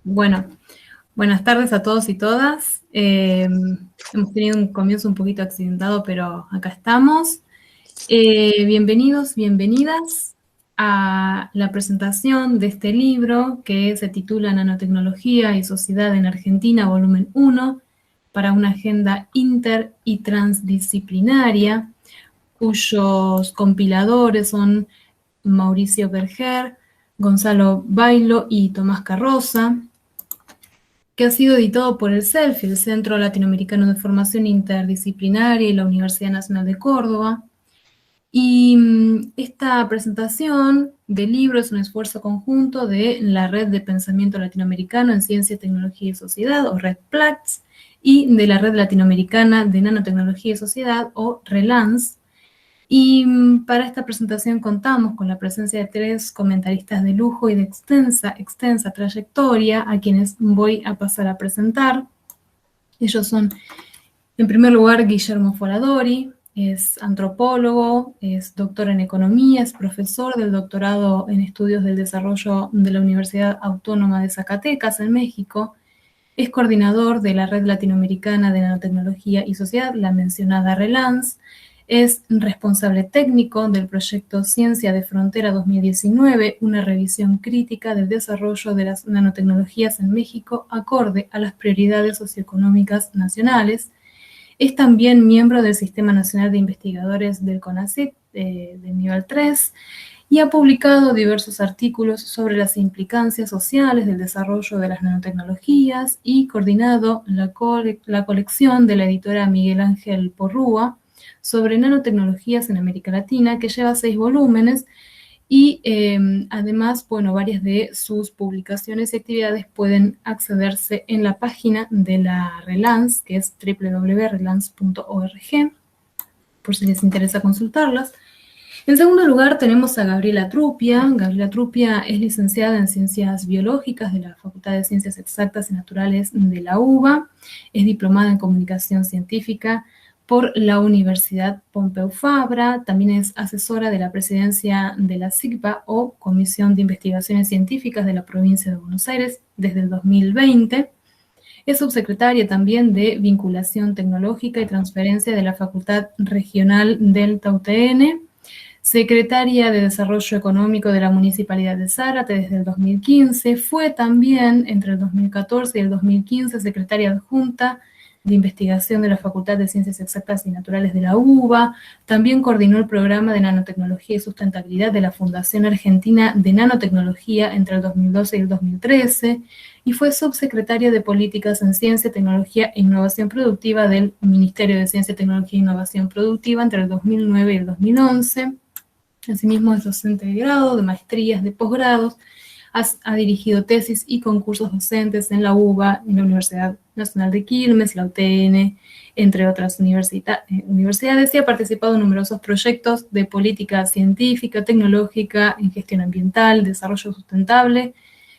Bueno, buenas tardes a todos y todas. Hemos tenido un comienzo un poquito accidentado, pero acá estamos. Bienvenidos, bienvenidas a la presentación de este libro que se titula Nanotecnología y Sociedad en Argentina, volumen 1, para una agenda inter y transdisciplinaria, cuyos compiladores son Mauricio Berger, Gonzalo Bailo y Tomás Carroza, que ha sido editado por el CELFI, el Centro Latinoamericano de Formación Interdisciplinaria, y la Universidad Nacional de Córdoba. Y esta presentación del libro es un esfuerzo conjunto de la Red de Pensamiento Latinoamericano en Ciencia, Tecnología y Sociedad, o Red PLATS, y de la Red Latinoamericana de Nanotecnología y Sociedad, o RELANS. Y para esta presentación contamos con la presencia de 3 comentaristas de lujo y de extensa trayectoria, a quienes voy a pasar a presentar. Ellos son, en primer lugar, Guillermo Foradori. Es antropólogo, es doctor en economía, es profesor del doctorado en estudios del desarrollo de la Universidad Autónoma de Zacatecas, en México. Es coordinador de la Red Latinoamericana de Nanotecnología y Sociedad, la mencionada RELANS. Es responsable técnico del proyecto Ciencia de Frontera 2019, una revisión crítica del desarrollo de las nanotecnologías en México acorde a las prioridades socioeconómicas nacionales. Es también miembro del Sistema Nacional de Investigadores del CONACYT, del nivel 3, y ha publicado diversos artículos sobre las implicancias sociales del desarrollo de las nanotecnologías y coordinado la colección de la editora Miguel Ángel Porrúa sobre nanotecnologías en América Latina, que lleva 6 volúmenes, y además, bueno, varias de sus publicaciones y actividades pueden accederse en la página de la RELANS, que es www.relans.org, por si les interesa consultarlas. En segundo lugar tenemos a Gabriela Trupia. Gabriela Trupia es licenciada en Ciencias Biológicas de la Facultad de Ciencias Exactas y Naturales de la UBA. Es diplomada en Comunicación Científica por la Universidad Pompeu Fabra. También es asesora de la presidencia de la CICPA, o Comisión de Investigaciones Científicas de la Provincia de Buenos Aires, desde el 2020. Es subsecretaria también de Vinculación Tecnológica y Transferencia de la Facultad Regional Delta UTN, secretaria de Desarrollo Económico de la Municipalidad de Zárate desde el 2015. Fue también, entre el 2014 y el 2015, secretaria adjunta de Investigación de la Facultad de Ciencias Exactas y Naturales de la UBA. También coordinó el programa de Nanotecnología y Sustentabilidad de la Fundación Argentina de Nanotecnología entre el 2012 y el 2013, y fue subsecretaria de Políticas en Ciencia, Tecnología e Innovación Productiva del Ministerio de Ciencia, Tecnología e Innovación Productiva entre el 2009 y el 2011. Asimismo, es docente de grado, de maestrías, de posgrados. Ha dirigido tesis y concursos docentes en la UBA, en la Universidad Nacional de Quilmes, la UTN, entre otras universidades, y ha participado en numerosos proyectos de política científica, tecnológica, en gestión ambiental, desarrollo sustentable,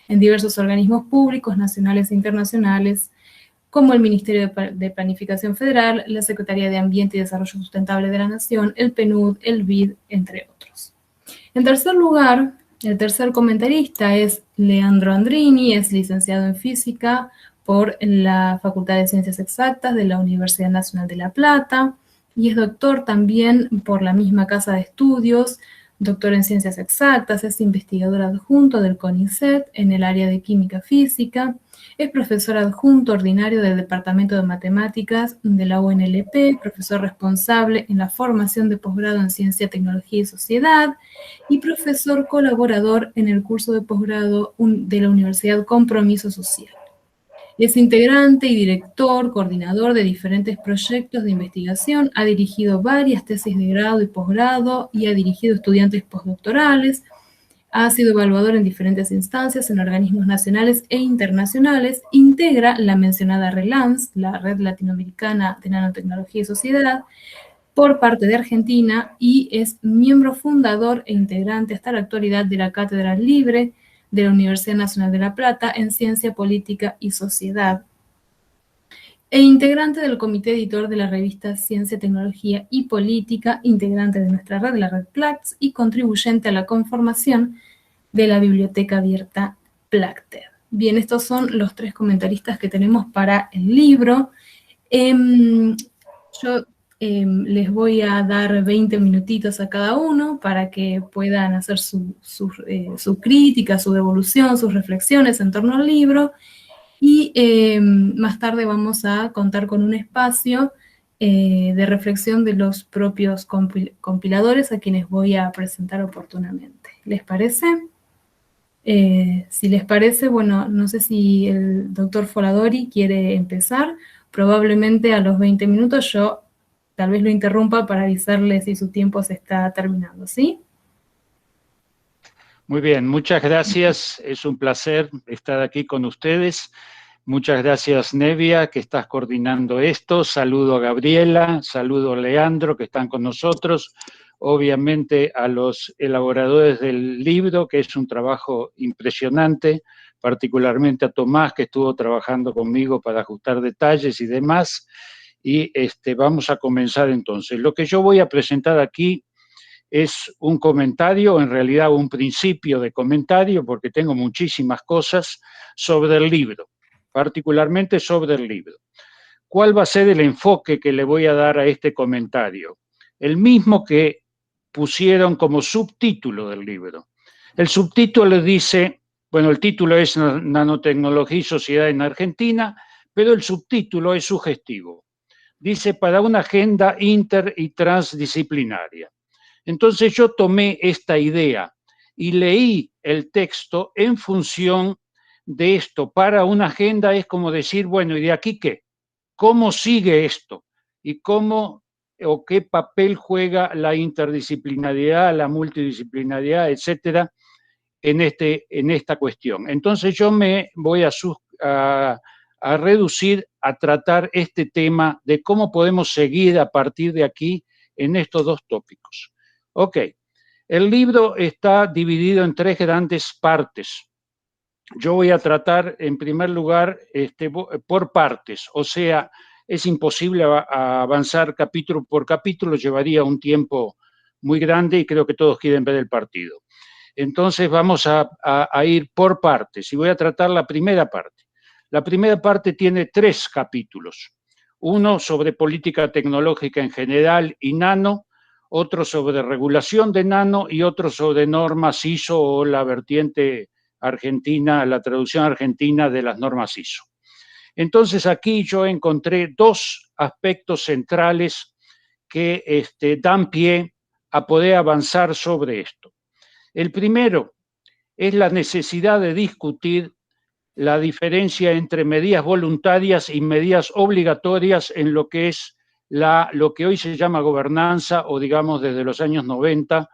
en diversos organismos públicos, nacionales e internacionales, como el Ministerio de Planificación Federal, la Secretaría de Ambiente y Desarrollo Sustentable de la Nación, el PNUD, el BID, entre otros. En tercer lugar, el tercer comentarista es Leandro Andrini. Es licenciado en Física por la Facultad de Ciencias Exactas de la Universidad Nacional de La Plata, y es doctor también por la misma casa de estudios, doctor en Ciencias Exactas. Es investigador adjunto del CONICET en el área de Química Física. Es profesor adjunto ordinario del Departamento de Matemáticas de la UNLP, profesor responsable en la formación de posgrado en Ciencia, Tecnología y Sociedad, y profesor colaborador en el curso de posgrado de la Universidad Compromiso Social. Es integrante y director, coordinador de diferentes proyectos de investigación. Ha dirigido varias tesis de grado y posgrado y ha dirigido estudiantes postdoctorales. Ha sido evaluador en diferentes instancias, en organismos nacionales e internacionales. Integra la mencionada RELANS, la Red Latinoamericana de Nanotecnología y Sociedad, por parte de Argentina, y es miembro fundador e integrante hasta la actualidad de la Cátedra Libre de la Universidad Nacional de La Plata en Ciencia Política y Sociedad, e integrante del comité editor de la revista Ciencia, Tecnología y Política, integrante de nuestra red, la Red PLATS, y contribuyente a la conformación de la Biblioteca Abierta Plachtet. Bien, estos son los 3 comentaristas que tenemos para el libro. Yo les voy a dar 20 minutitos a cada uno para que puedan hacer su crítica, su devolución, sus reflexiones en torno al libro. Y más tarde vamos a contar con un espacio de reflexión de los propios compiladores a quienes voy a presentar oportunamente. ¿Les parece? Si les parece, bueno, no sé si el doctor Foladori quiere empezar. Probablemente a los 20 minutos yo tal vez lo interrumpa para avisarle si su tiempo se está terminando, ¿sí? Muy bien, muchas gracias. Es un placer estar aquí con ustedes. Muchas gracias, Nevia, que estás coordinando esto. Saludo a Gabriela, saludo a Leandro, que están con nosotros. Obviamente a los elaboradores del libro, que es un trabajo impresionante, particularmente a Tomás, que estuvo trabajando conmigo para ajustar detalles y demás. Y vamos a comenzar entonces. Lo que yo voy a presentar aquí es un comentario, en realidad un principio de comentario, porque tengo muchísimas cosas sobre el libro, particularmente sobre el libro. ¿Cuál va a ser el enfoque que le voy a dar a este comentario? El mismo que pusieron como subtítulo del libro. El subtítulo dice, bueno, el título es Nanotecnología y Sociedad en Argentina, pero el subtítulo es sugestivo. Dice, para una agenda inter y transdisciplinaria. Entonces yo tomé esta idea y leí el texto en función de esto. Para una agenda es como decir, bueno, ¿y de aquí qué? ¿Cómo sigue esto? ¿Y cómo o qué papel juega la interdisciplinariedad, la multidisciplinariedad, etcétera, en esta cuestión? Entonces yo me voy a reducir a tratar este tema de cómo podemos seguir a partir de aquí en estos 2 tópicos. Ok, el libro está dividido en 3 grandes partes. Yo voy a tratar, en primer lugar, por partes, o sea, es imposible avanzar capítulo por capítulo, llevaría un tiempo muy grande y creo que todos quieren ver el partido. Entonces vamos a ir por partes y voy a tratar la primera parte. La primera parte tiene 3 capítulos. Uno sobre política tecnológica en general y nano, otro sobre regulación de nano y otro sobre normas ISO o la vertiente argentina, la traducción argentina de las normas ISO. Entonces aquí yo encontré 2 aspectos centrales que dan pie a poder avanzar sobre esto. El primero es la necesidad de discutir la diferencia entre medidas voluntarias y medidas obligatorias en lo que es lo que hoy se llama gobernanza, o digamos desde los años 90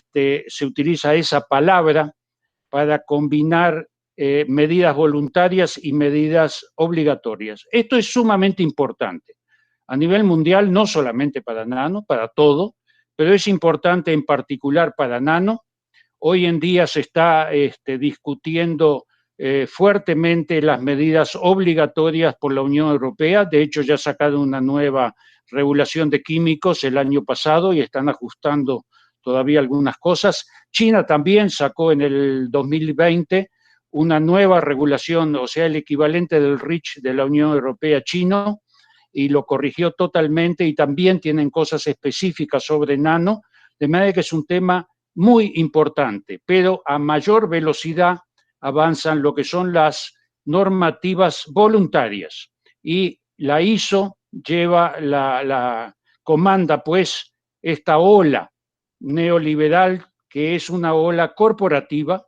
se utiliza esa palabra para combinar medidas voluntarias y medidas obligatorias. Esto es sumamente importante a nivel mundial, no solamente para nano, para todo, pero es importante en particular para nano. Hoy en día se está discutiendo fuertemente las medidas obligatorias por la Unión Europea. De hecho, ya sacaron una nueva regulación de químicos el año pasado y están ajustando todavía algunas cosas. China también sacó en el 2020 una nueva regulación, o sea, el equivalente del REACH de la Unión Europea chino, y lo corrigió totalmente, y también tienen cosas específicas sobre nano, de manera que es un tema muy importante, pero a mayor velocidad avanzan lo que son las normativas voluntarias, y la ISO comanda pues esta ola neoliberal, que es una ola corporativa,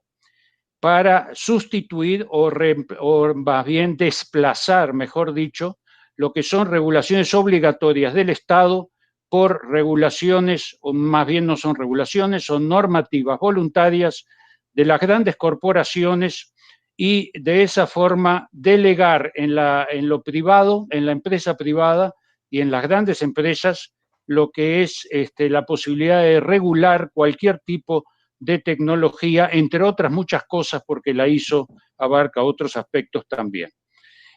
para sustituir o más bien desplazar, mejor dicho, lo que son regulaciones obligatorias del Estado por regulaciones, o más bien no son regulaciones, son normativas voluntarias de las grandes corporaciones, y de esa forma delegar en lo privado, en la empresa privada y en las grandes empresas, lo que es la posibilidad de regular cualquier tipo de tecnología, entre otras muchas cosas, porque la ISO abarca otros aspectos también.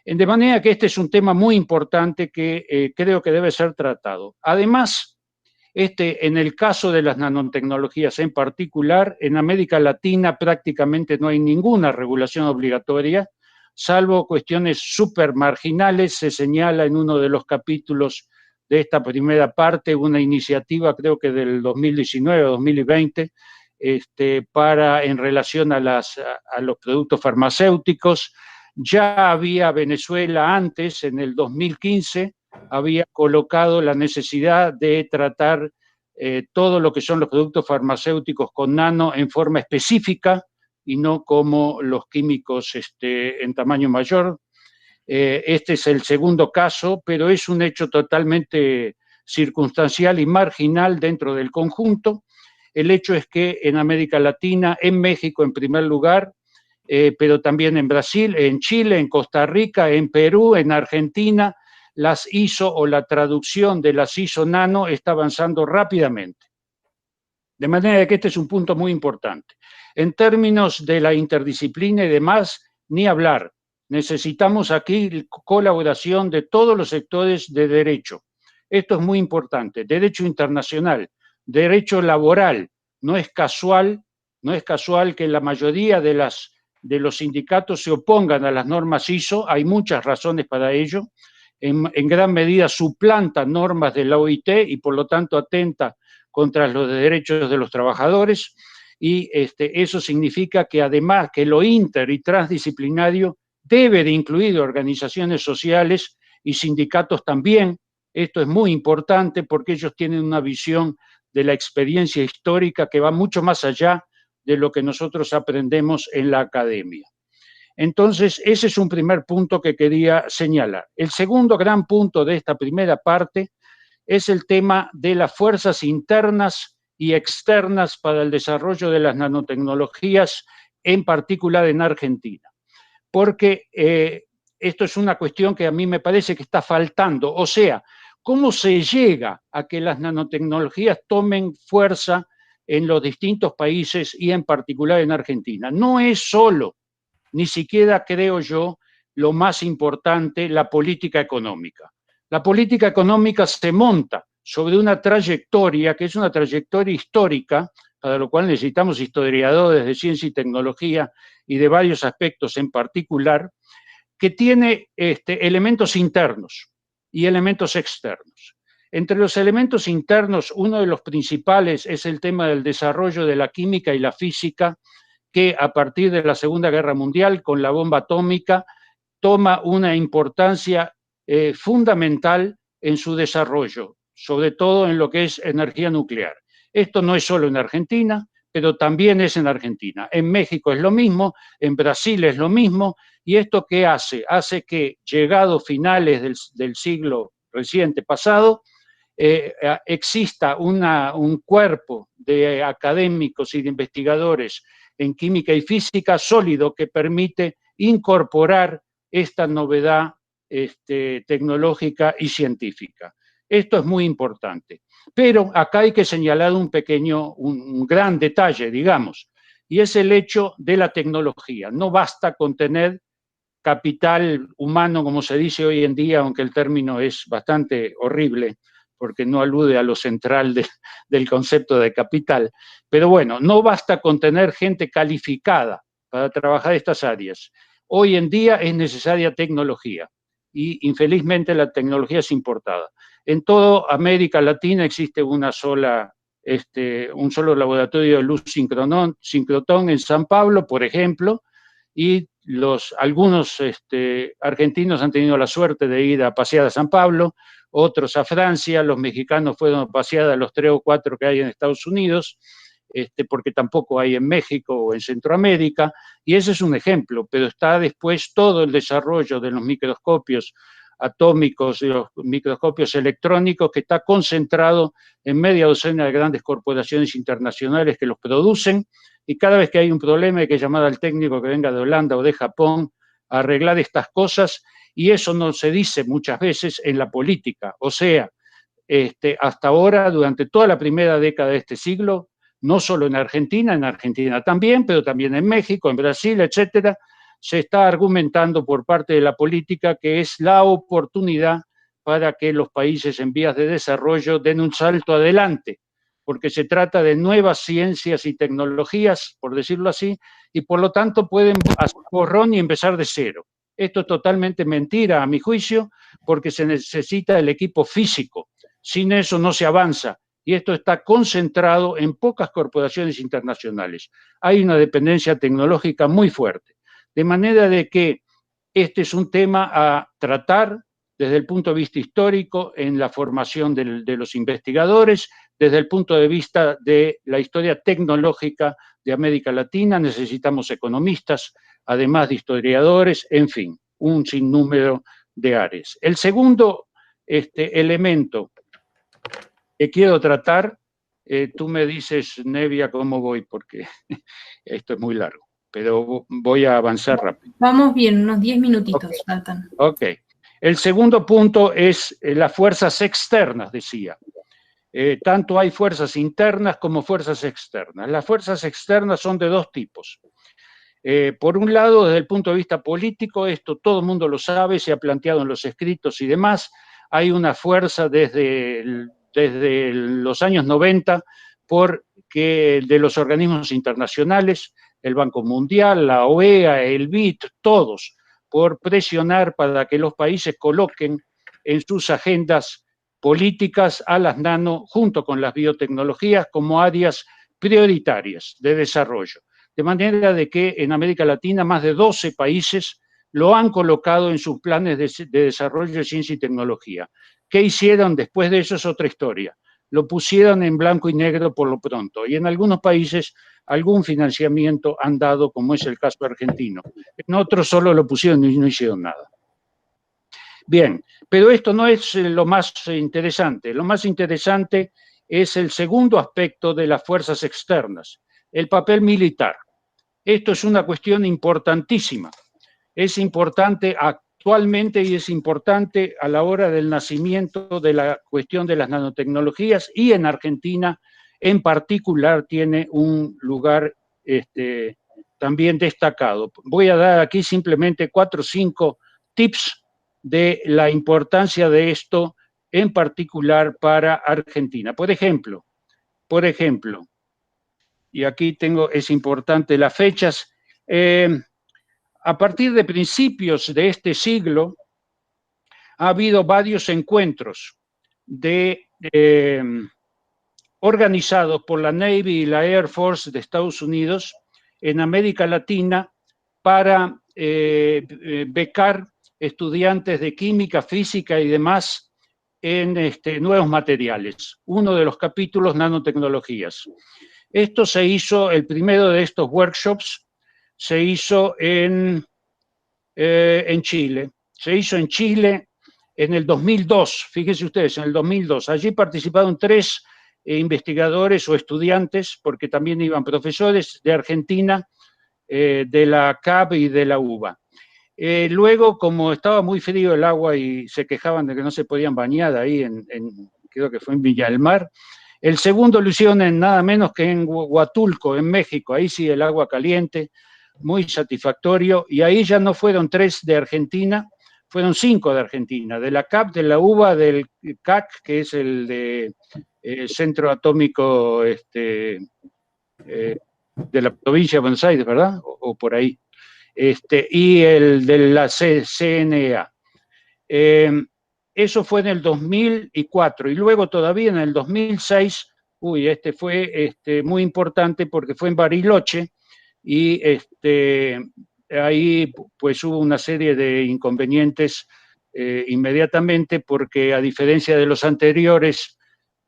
De manera que este es un tema muy importante que creo que debe ser tratado. Además, En el caso de las nanotecnologías en particular, en América Latina prácticamente no hay ninguna regulación obligatoria, salvo cuestiones súper marginales. Se señala en uno de los capítulos de esta primera parte una iniciativa, creo que del 2019 o 2020, en relación a los productos farmacéuticos. Ya había Venezuela antes, en el 2015, había colocado la necesidad de tratar todo lo que son los productos farmacéuticos con nano en forma específica y no como los químicos en tamaño mayor. Este es el segundo caso, pero es un hecho totalmente circunstancial y marginal dentro del conjunto. El hecho es que en América Latina, en México en primer lugar, pero también en Brasil, en Chile, en Costa Rica, en Perú, en Argentina, las ISO o la traducción de las ISO nano está avanzando rápidamente. De manera que este es un punto muy importante. En términos de la interdisciplina y demás, ni hablar. Necesitamos aquí colaboración de todos los sectores de derecho. Esto es muy importante. Derecho internacional, derecho laboral. No es casual que la mayoría de los sindicatos se opongan a las normas ISO. Hay muchas razones para ello. En gran medida suplantan normas de la OIT y por lo tanto atenta contra los derechos de los trabajadores, y eso significa que además que lo inter y transdisciplinario debe de incluir organizaciones sociales y sindicatos también. Esto es muy importante porque ellos tienen una visión de la experiencia histórica que va mucho más allá de lo que nosotros aprendemos en la academia. Entonces, ese es un primer punto que quería señalar. El segundo gran punto de esta primera parte es el tema de las fuerzas internas y externas para el desarrollo de las nanotecnologías, en particular en Argentina. Porque esto es una cuestión que a mí me parece que está faltando. O sea, ¿cómo se llega a que las nanotecnologías tomen fuerza en los distintos países y en particular en Argentina? No es solo, ni siquiera creo yo, lo más importante, la política económica. La política económica se monta sobre una trayectoria que es una trayectoria histórica, para lo cual necesitamos historiadores de ciencia y tecnología y de varios aspectos en particular, que tiene elementos internos y elementos externos. Entre los elementos internos, uno de los principales es el tema del desarrollo de la química y la física, que a partir de la Segunda Guerra Mundial, con la bomba atómica, toma una importancia fundamental en su desarrollo, sobre todo en lo que es energía nuclear. Esto no es solo en Argentina, pero también es en Argentina. En México es lo mismo, en Brasil es lo mismo, y esto ¿qué hace? Hace que, llegados finales del siglo reciente pasado, exista un cuerpo de académicos y de investigadores en química y física sólido que permite incorporar esta novedad tecnológica y científica. Esto es muy importante. Pero acá hay que señalar un gran detalle, digamos, y es el hecho de la tecnología. No basta con tener capital humano, como se dice hoy en día, aunque el término es bastante horrible, porque no alude a lo central del concepto de capital. Pero bueno, no basta con tener gente calificada para trabajar estas áreas. Hoy en día es necesaria tecnología y infelizmente la tecnología es importada. En toda América Latina existe un solo laboratorio de luz sincrotrón en San Pablo, por ejemplo, y algunos argentinos han tenido la suerte de ir a pasear a San Pablo, otros a Francia, los mexicanos fueron a pasear a los 3 o 4 que hay en Estados Unidos, porque tampoco hay en México o en Centroamérica, y ese es un ejemplo, pero está después todo el desarrollo de los microscopios atómicos y los microscopios electrónicos, que está concentrado en media docena de grandes corporaciones internacionales que los producen, y cada vez que hay un problema hay que llamar al técnico que venga de Holanda o de Japón a arreglar estas cosas, y eso no se dice muchas veces en la política. O sea, hasta ahora, durante toda la primera década de este siglo, no solo en Argentina también, pero también en México, en Brasil, etcétera, se está argumentando por parte de la política que es la oportunidad para que los países en vías de desarrollo den un salto adelante, porque se trata de nuevas ciencias y tecnologías, por decirlo así, y por lo tanto pueden hacer borrón y empezar de cero. Esto es totalmente mentira, a mi juicio, porque se necesita el equipo físico. Sin eso no se avanza, y esto está concentrado en pocas corporaciones internacionales. Hay una dependencia tecnológica muy fuerte, de manera de que este es un tema a tratar desde el punto de vista histórico en la formación de los investigadores, desde el punto de vista de la historia tecnológica de América Latina. Necesitamos economistas, además de historiadores, en fin, un sinnúmero de áreas. El segundo elemento que quiero tratar, tú me dices, Nevia, cómo voy, porque esto es muy largo, pero voy a avanzar rápido. Vamos bien, unos 10 minutitos faltan. Ok. El segundo punto es las fuerzas externas, decía. Tanto hay fuerzas internas como fuerzas externas. Las fuerzas externas son de dos tipos. Por un lado, desde el punto de vista político, esto todo el mundo lo sabe, se ha planteado en los escritos y demás, hay una fuerza desde los años 90 de los organismos internacionales, el Banco Mundial, la OEA, el BID, todos, por presionar para que los países coloquen en sus agendas políticas a las nano junto con las biotecnologías como áreas prioritarias de desarrollo. De manera de que en América Latina más de 12 países lo han colocado en sus planes de desarrollo de ciencia y tecnología. ¿Qué hicieron después de eso? Es otra historia. Lo pusieron en blanco y negro por lo pronto, y en algunos países algún financiamiento han dado, como es el caso argentino. En otros solo lo pusieron y no hicieron nada. Bien, pero esto no es lo más interesante. Lo más interesante es el segundo aspecto de las fuerzas externas, el papel militar. Esto es una cuestión importantísima. Es importante actualmente y es importante a la hora del nacimiento de la cuestión de las nanotecnologías, y en Argentina en particular tiene un lugar también destacado. Voy a dar aquí simplemente 4 o 5 tips de la importancia de esto en particular para Argentina. Por ejemplo, y aquí es importante las fechas, a partir de principios de este siglo ha habido varios encuentros organizados por la Navy y la Air Force de Estados Unidos en América Latina para becar estudiantes de química, física y demás en nuevos materiales. Uno de los capítulos, nanotecnologías. Esto se hizo, el primero de estos workshops se hizo en Chile. Se hizo en Chile en el 2002, fíjense ustedes, en el 2002. Allí participaron 3 investigadores o estudiantes, porque también iban profesores de Argentina, de la CAB y de la UBA. Luego, como estaba muy frío el agua y se quejaban de que no se podían bañar ahí, creo que fue en Villa del Mar, el segundo lo hicieron en nada menos que en Huatulco, en México. Ahí sí el agua caliente, muy satisfactorio, y ahí ya no fueron 3 de Argentina, fueron 5 de Argentina, de la CAP, de la UBA, del CAC, que es el Centro Atómico de la provincia de Buenos Aires, ¿verdad? O por ahí. Y el de la CNA. Eso fue en el 2004, y luego todavía en el 2006, fue muy importante porque fue en Bariloche, y ahí pues hubo una serie de inconvenientes inmediatamente, porque a diferencia de los anteriores,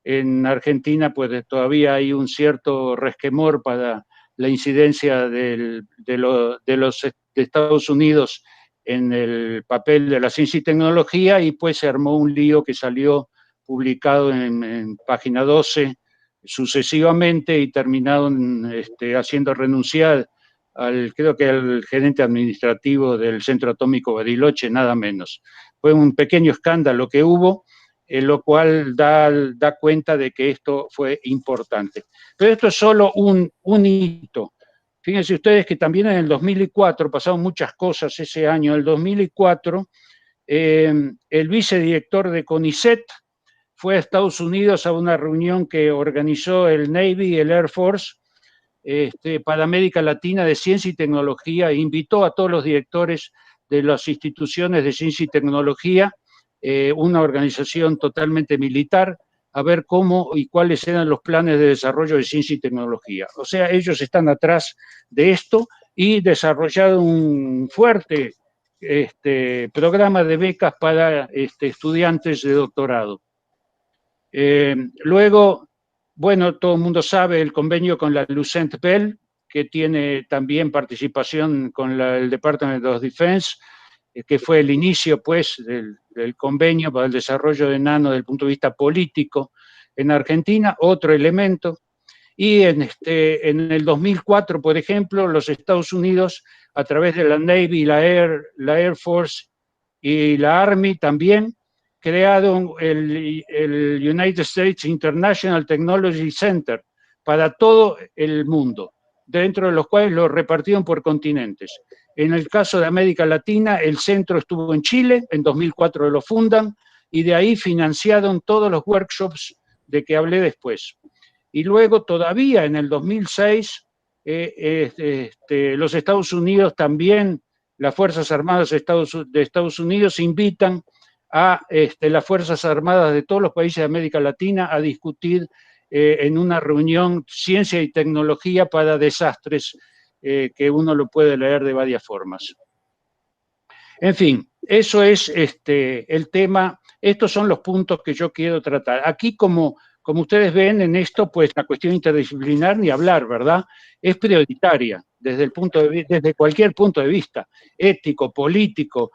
en Argentina pues todavía hay un cierto resquemor para la incidencia de Estados Unidos en el papel de la ciencia y tecnología, y pues se armó un lío que salió publicado en Página 12 sucesivamente, y terminaron haciendo renunciar creo que al gerente administrativo del Centro Atómico Bariloche, nada menos. Fue un pequeño escándalo que hubo, lo cual da cuenta de que esto fue importante. Pero esto es solo un hito. Fíjense ustedes que también en el 2004 pasaron muchas cosas ese año. En el 2004 el vicedirector de CONICET fue a Estados Unidos a una reunión que organizó el Navy y el Air Force para América Latina de Ciencia y Tecnología, e invitó a todos los directores de las instituciones de ciencia y tecnología, una organización totalmente militar, a ver cómo y cuáles eran los planes de desarrollo de ciencia y tecnología. O sea, ellos están atrás de esto y desarrollaron un fuerte programa de becas para estudiantes de doctorado. Luego, bueno, todo el mundo sabe el convenio con la Lucent Bell, que tiene también participación con el Department of Defense, que fue el inicio, pues, del convenio para el desarrollo de nano desde el punto de vista político en Argentina, otro elemento. Y en el 2004, por ejemplo, los Estados Unidos, a través de la Navy, la Air Force y la Army también, crearon el United States International Technology Center para todo el mundo, dentro de los cuales lo repartieron por continentes. En el caso de América Latina, el centro estuvo en Chile, en 2004 lo fundan, y de ahí financiaron todos los workshops de que hablé después. Y luego todavía en el 2006, los Estados Unidos también, las Fuerzas Armadas de Estados Unidos invitan a las Fuerzas Armadas de todos los países de América Latina a discutir en una reunión ciencia y tecnología para desastres, que uno lo puede leer de varias formas. En fin, eso es el tema, estos son los puntos que yo quiero tratar. Aquí, como ustedes ven en esto, pues la cuestión interdisciplinar ni hablar, ¿verdad? Es prioritaria desde cualquier punto de vista, ético, político,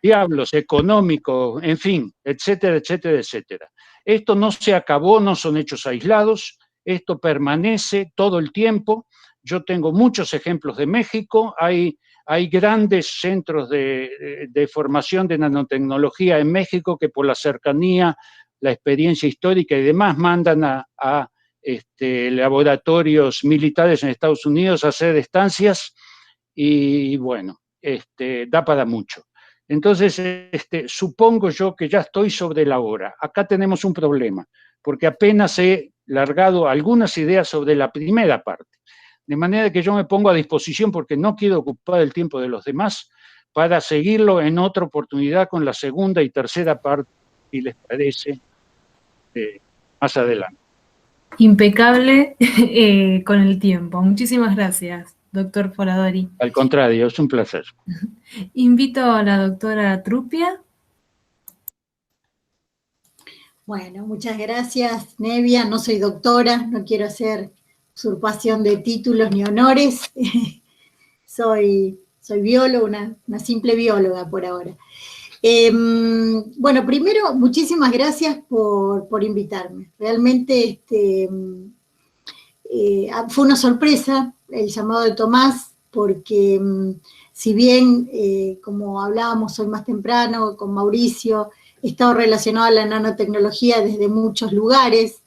diablos, económico, en fin, etcétera, etcétera, etcétera. Esto no se acabó, no son hechos aislados, esto permanece todo el tiempo. Yo tengo muchos ejemplos de México, hay grandes centros de formación de nanotecnología en México que por la cercanía, la experiencia histórica y demás mandan a laboratorios militares en Estados Unidos a hacer estancias y bueno, da para mucho. Entonces, supongo yo que ya estoy sobre la hora. Acá tenemos un problema, porque apenas he largado algunas ideas sobre la primera parte. De manera que yo me pongo a disposición, porque no quiero ocupar el tiempo de los demás, para seguirlo en otra oportunidad con la segunda y tercera parte, si les parece, más adelante. Impecable con el tiempo. Muchísimas gracias, doctor Foradori. Al contrario, es un placer. Invito a la doctora Trupia. Bueno, muchas gracias, Nevia. No soy doctora, no quiero hacer usurpación de títulos ni honores. soy bióloga, una simple bióloga por ahora. Bueno, primero, muchísimas gracias por invitarme. Realmente fue una sorpresa el llamado de Tomás, porque si bien, como hablábamos hoy más temprano con Mauricio, he estado relacionado a la nanotecnología desde muchos lugares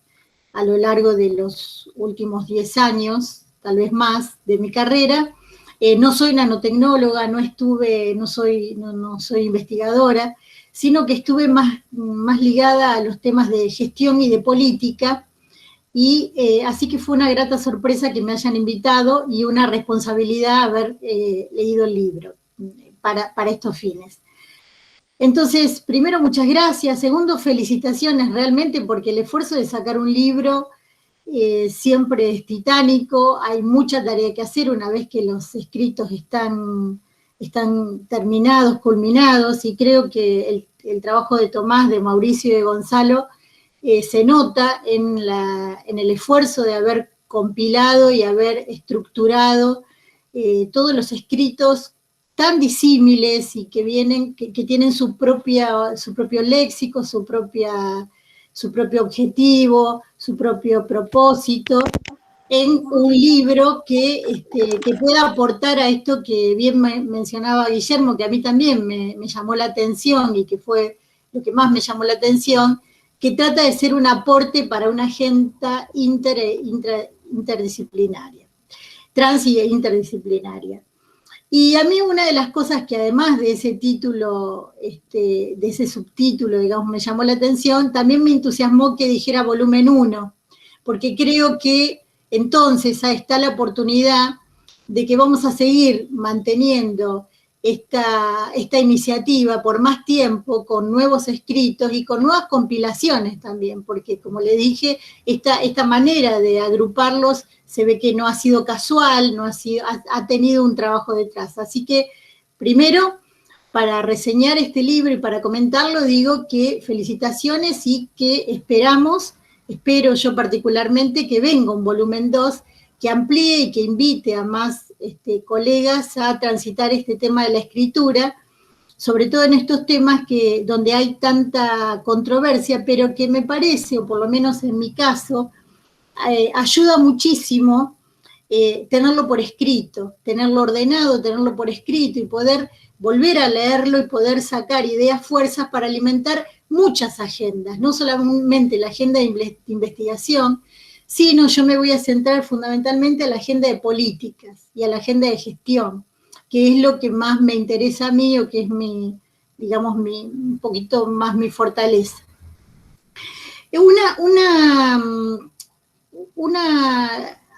a lo largo de los últimos 10 años, tal vez más, de mi carrera. No soy nanotecnóloga, no soy investigadora, sino que estuve más ligada a los temas de gestión y de política, y así que fue una grata sorpresa que me hayan invitado y una responsabilidad haber leído el libro para estos fines. Entonces, primero, muchas gracias. Segundo, felicitaciones realmente, porque el esfuerzo de sacar un libro siempre es titánico, hay mucha tarea que hacer una vez que los escritos están terminados, culminados, y creo que el trabajo de Tomás, de Mauricio y de Gonzalo se nota en el esfuerzo de haber compilado y haber estructurado todos los escritos tan disímiles y que tienen su propio léxico, su propio objetivo, su propio propósito, en un libro que pueda aportar a esto que bien mencionaba Guillermo, que a mí también me llamó la atención y que fue lo que más me llamó la atención, que trata de ser un aporte para una agenda interdisciplinaria, trans y interdisciplinaria. Y a mí una de las cosas que además de ese título, de ese subtítulo, digamos, me llamó la atención, también me entusiasmó que dijera volumen 1, porque creo que entonces ahí está la oportunidad de que vamos a seguir manteniendo esta iniciativa por más tiempo, con nuevos escritos y con nuevas compilaciones también, porque como le dije, esta manera de agruparlos se ve que no ha sido casual, ha tenido un trabajo detrás. Así que, primero, para reseñar este libro y para comentarlo, digo que felicitaciones y que espero yo particularmente que venga un volumen 2 que amplíe y que invite a más colegas a transitar este tema de la escritura, sobre todo en estos temas donde hay tanta controversia, pero que me parece, o por lo menos en mi caso, ayuda muchísimo tenerlo por escrito, tenerlo ordenado, tenerlo por escrito y poder volver a leerlo y poder sacar ideas, fuerzas para alimentar muchas agendas, no solamente la agenda de investigación, sino yo me voy a centrar fundamentalmente a la agenda de políticas y a la agenda de gestión, que es lo que más me interesa a mí o que es un poquito más mi fortaleza.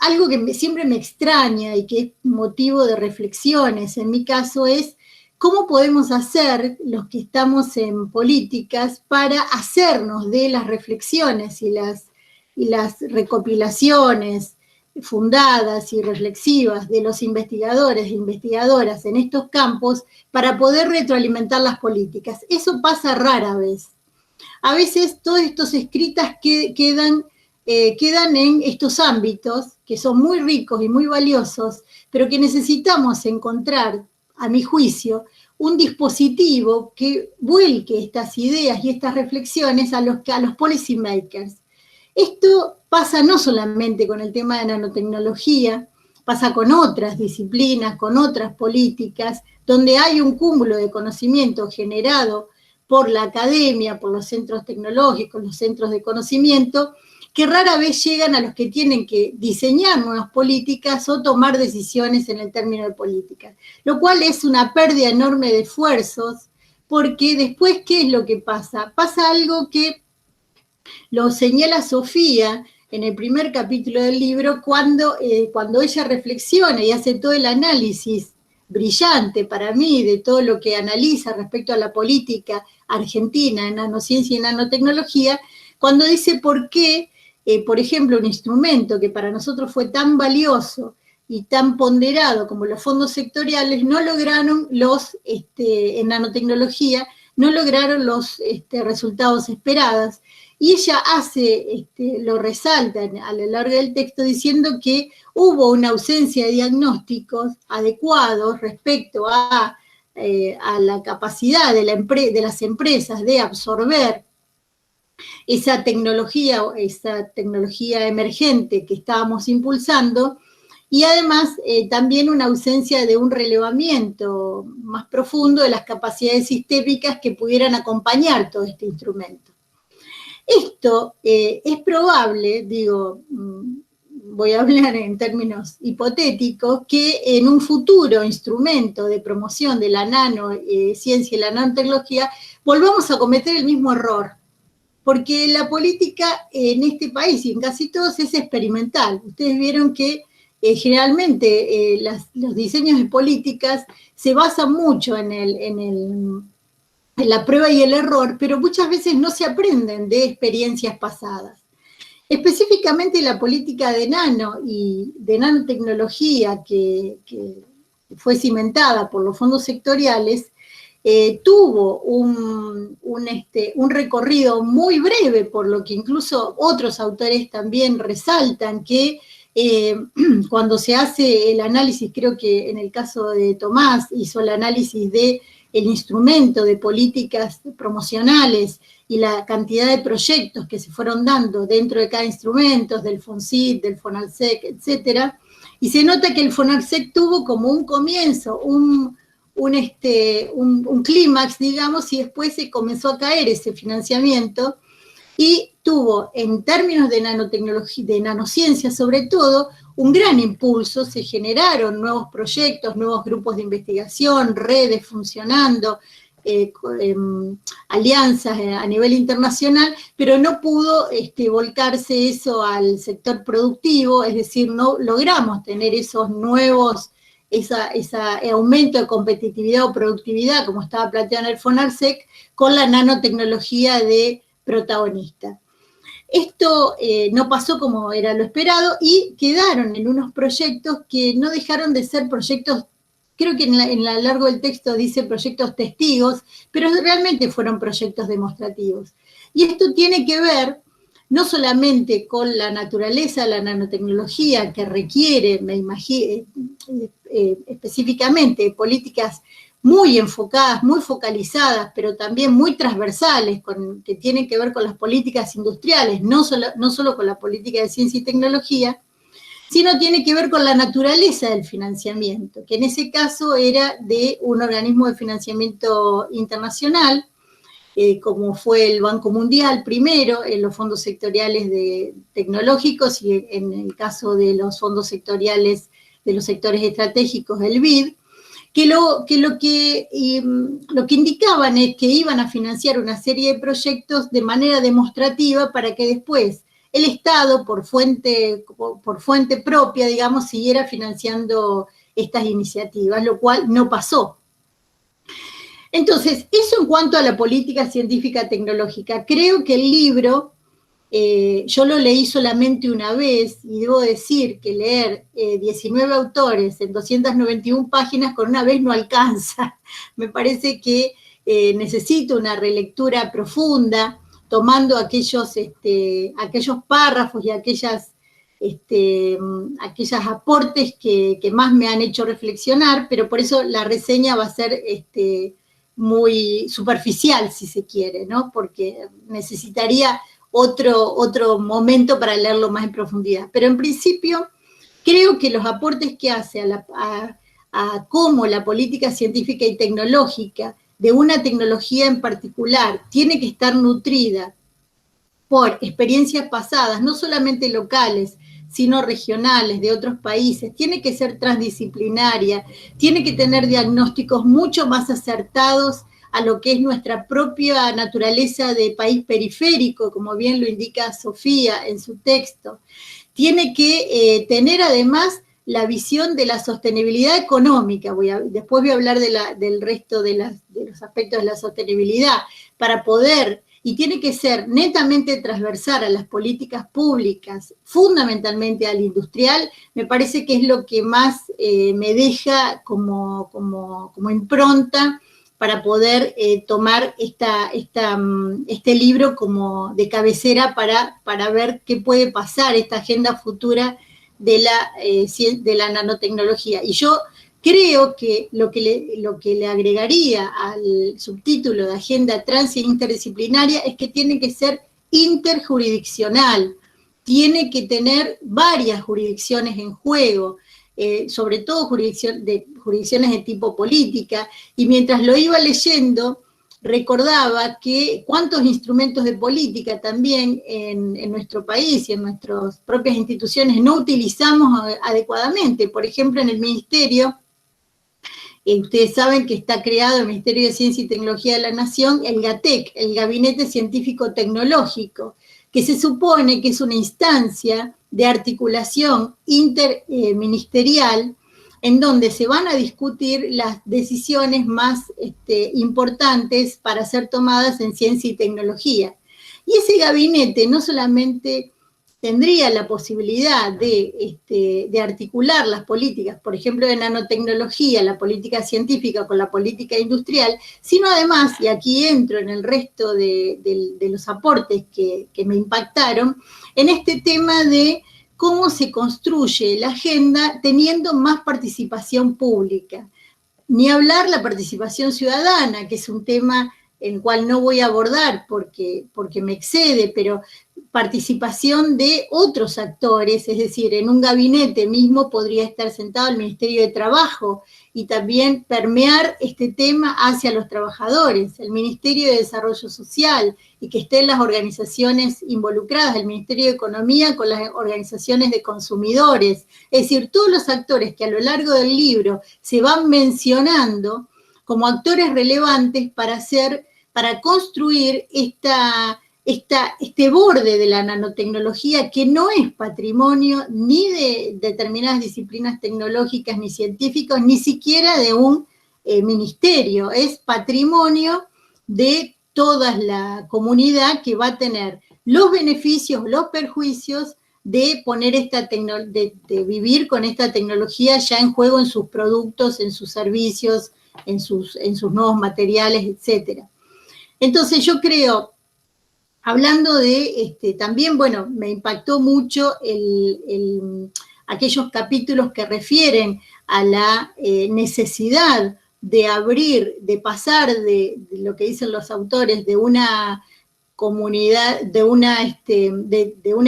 Algo que siempre me extraña y que es motivo de reflexiones en mi caso es cómo podemos hacer los que estamos en políticas para hacernos de las reflexiones y las recopilaciones fundadas y reflexivas de los investigadores e investigadoras en estos campos para poder retroalimentar las políticas. Eso pasa rara vez. A veces todos estos escritos quedan en estos ámbitos que son muy ricos y muy valiosos, pero que necesitamos encontrar, a mi juicio, un dispositivo que vuelque estas ideas y estas reflexiones a los policy makers. Esto pasa no solamente con el tema de nanotecnología, pasa con otras disciplinas, con otras políticas, donde hay un cúmulo de conocimiento generado por la academia, por los centros tecnológicos, los centros de conocimiento, que rara vez llegan a los que tienen que diseñar nuevas políticas o tomar decisiones en el término de políticas, lo cual es una pérdida enorme de esfuerzos, porque después, ¿qué es lo que pasa? Pasa algo que lo señala Sofía en el primer capítulo del libro, cuando ella reflexiona y hace todo el análisis brillante para mí de todo lo que analiza respecto a la política argentina en nanociencia y nanotecnología, cuando dice por qué, por ejemplo, un instrumento que para nosotros fue tan valioso y tan ponderado como los fondos sectoriales, no lograron en nanotecnología, no lograron los resultados esperados. Y ella lo resalta a lo largo del texto diciendo que hubo una ausencia de diagnósticos adecuados respecto a la capacidad de las empresas de absorber esa tecnología emergente que estábamos impulsando, y además también una ausencia de un relevamiento más profundo de las capacidades sistémicas que pudieran acompañar todo este instrumento. Esto es probable, voy a hablar en términos hipotéticos, que en un futuro instrumento de promoción de la nanociencia y la nanotecnología volvamos a cometer el mismo error, porque la política en este país y en casi todos es experimental. Ustedes vieron que generalmente los diseños de políticas se basan mucho en la prueba y el error, pero muchas veces no se aprenden de experiencias pasadas. Específicamente la política de nanotecnología que fue cimentada por los fondos sectoriales, tuvo un recorrido muy breve, por lo que incluso otros autores también resaltan que cuando se hace el análisis, creo que en el caso de Tomás hizo el análisis del instrumento de políticas promocionales y la cantidad de proyectos que se fueron dando dentro de cada instrumento, del FONSIT, del FONALSEC, etcétera, y se nota que el FONALSEC tuvo como un comienzo, un clímax, digamos, y después se comenzó a caer ese financiamiento, y tuvo, en términos de nanotecnología, de nanociencia sobre todo, un gran impulso, se generaron nuevos proyectos, nuevos grupos de investigación, redes funcionando, alianzas a nivel internacional, pero no pudo volcarse eso al sector productivo, es decir, no logramos tener esos nuevos, ese aumento de competitividad o productividad, como estaba planteado en el FONARSEC, con la nanotecnología de protagonista. Esto no pasó como era lo esperado y quedaron en unos proyectos que no dejaron de ser proyectos, creo que en la largo del texto dice proyectos testigos, pero realmente fueron proyectos demostrativos. Y esto tiene que ver no solamente con la naturaleza de la nanotecnología que requiere, me imagino, específicamente políticas muy enfocadas, muy focalizadas, pero también muy transversales, que tienen que ver con las políticas industriales, no solo con la política de ciencia y tecnología, sino tiene que ver con la naturaleza del financiamiento, que en ese caso era de un organismo de financiamiento internacional, como fue el Banco Mundial primero, en los fondos sectoriales tecnológicos, y en el caso de los fondos sectoriales de los sectores estratégicos, el BID, que lo que indicaban es que iban a financiar una serie de proyectos de manera demostrativa para que después el Estado, por fuente propia, digamos, siguiera financiando estas iniciativas, lo cual no pasó. Entonces, eso en cuanto a la política científica tecnológica. Creo que el libro, yo lo leí solamente una vez, y debo decir que leer 19 autores en 291 páginas con una vez no alcanza. Me parece que necesito una relectura profunda, tomando aquellos párrafos y aquellos aportes que más me han hecho reflexionar, pero por eso la reseña va a ser muy superficial, si se quiere, ¿no? Porque necesitaría otro momento para leerlo más en profundidad. Pero en principio, creo que los aportes que hace a cómo la política científica y tecnológica de una tecnología en particular tiene que estar nutrida por experiencias pasadas, no solamente locales, sino regionales, de otros países, tiene que ser transdisciplinaria, tiene que tener diagnósticos mucho más acertados a lo que es nuestra propia naturaleza de país periférico, como bien lo indica Sofía en su texto. Tiene que tener además la visión de la sostenibilidad económica, después voy a hablar del resto de los aspectos de la sostenibilidad, para poder, y tiene que ser netamente transversal a las políticas públicas, fundamentalmente al industrial. Me parece que es lo que más me deja como impronta para poder tomar este libro como de cabecera para ver qué puede pasar, esta agenda futura de la nanotecnología. Y yo creo que lo que le agregaría al subtítulo de Agenda Trans e Interdisciplinaria es que tiene que ser interjurisdiccional, tiene que tener varias jurisdicciones en juego, sobre todo jurisdicciones de tipo política, y mientras lo iba leyendo, recordaba que cuántos instrumentos de política también en nuestro país y en nuestras propias instituciones no utilizamos adecuadamente. Por ejemplo, en el Ministerio, ustedes saben que está creado el Ministerio de Ciencia y Tecnología de la Nación, el GATEC, el Gabinete Científico Tecnológico, que se supone que es una instancia de articulación interministerial en donde se van a discutir las decisiones más importantes para ser tomadas en ciencia y tecnología. Y ese gabinete no solamente tendría la posibilidad de articular las políticas, por ejemplo, de nanotecnología, la política científica con la política industrial, sino además, y aquí entro en el resto de los aportes que me impactaron, en este tema de cómo se construye la agenda teniendo más participación pública. Ni hablar la participación ciudadana, que es un tema el cual no voy a abordar porque me excede, pero participación de otros actores, es decir, en un gabinete mismo podría estar sentado el Ministerio de Trabajo y también permear este tema hacia los trabajadores, el Ministerio de Desarrollo Social, y que estén las organizaciones involucradas, el Ministerio de Economía con las organizaciones de consumidores, es decir, todos los actores que a lo largo del libro se van mencionando como actores relevantes para construir este borde de la nanotecnología que no es patrimonio ni de determinadas disciplinas tecnológicas ni científicas, ni siquiera de un ministerio, es patrimonio de toda la comunidad que va a tener los beneficios, los perjuicios de poner de vivir con esta tecnología ya en juego en sus productos, en sus servicios, en sus nuevos materiales, etcétera. Entonces yo creo, hablando de, también, bueno, me impactó mucho aquellos capítulos que refieren a la necesidad de abrir, de pasar de lo que dicen los autores, de una comunidad, de una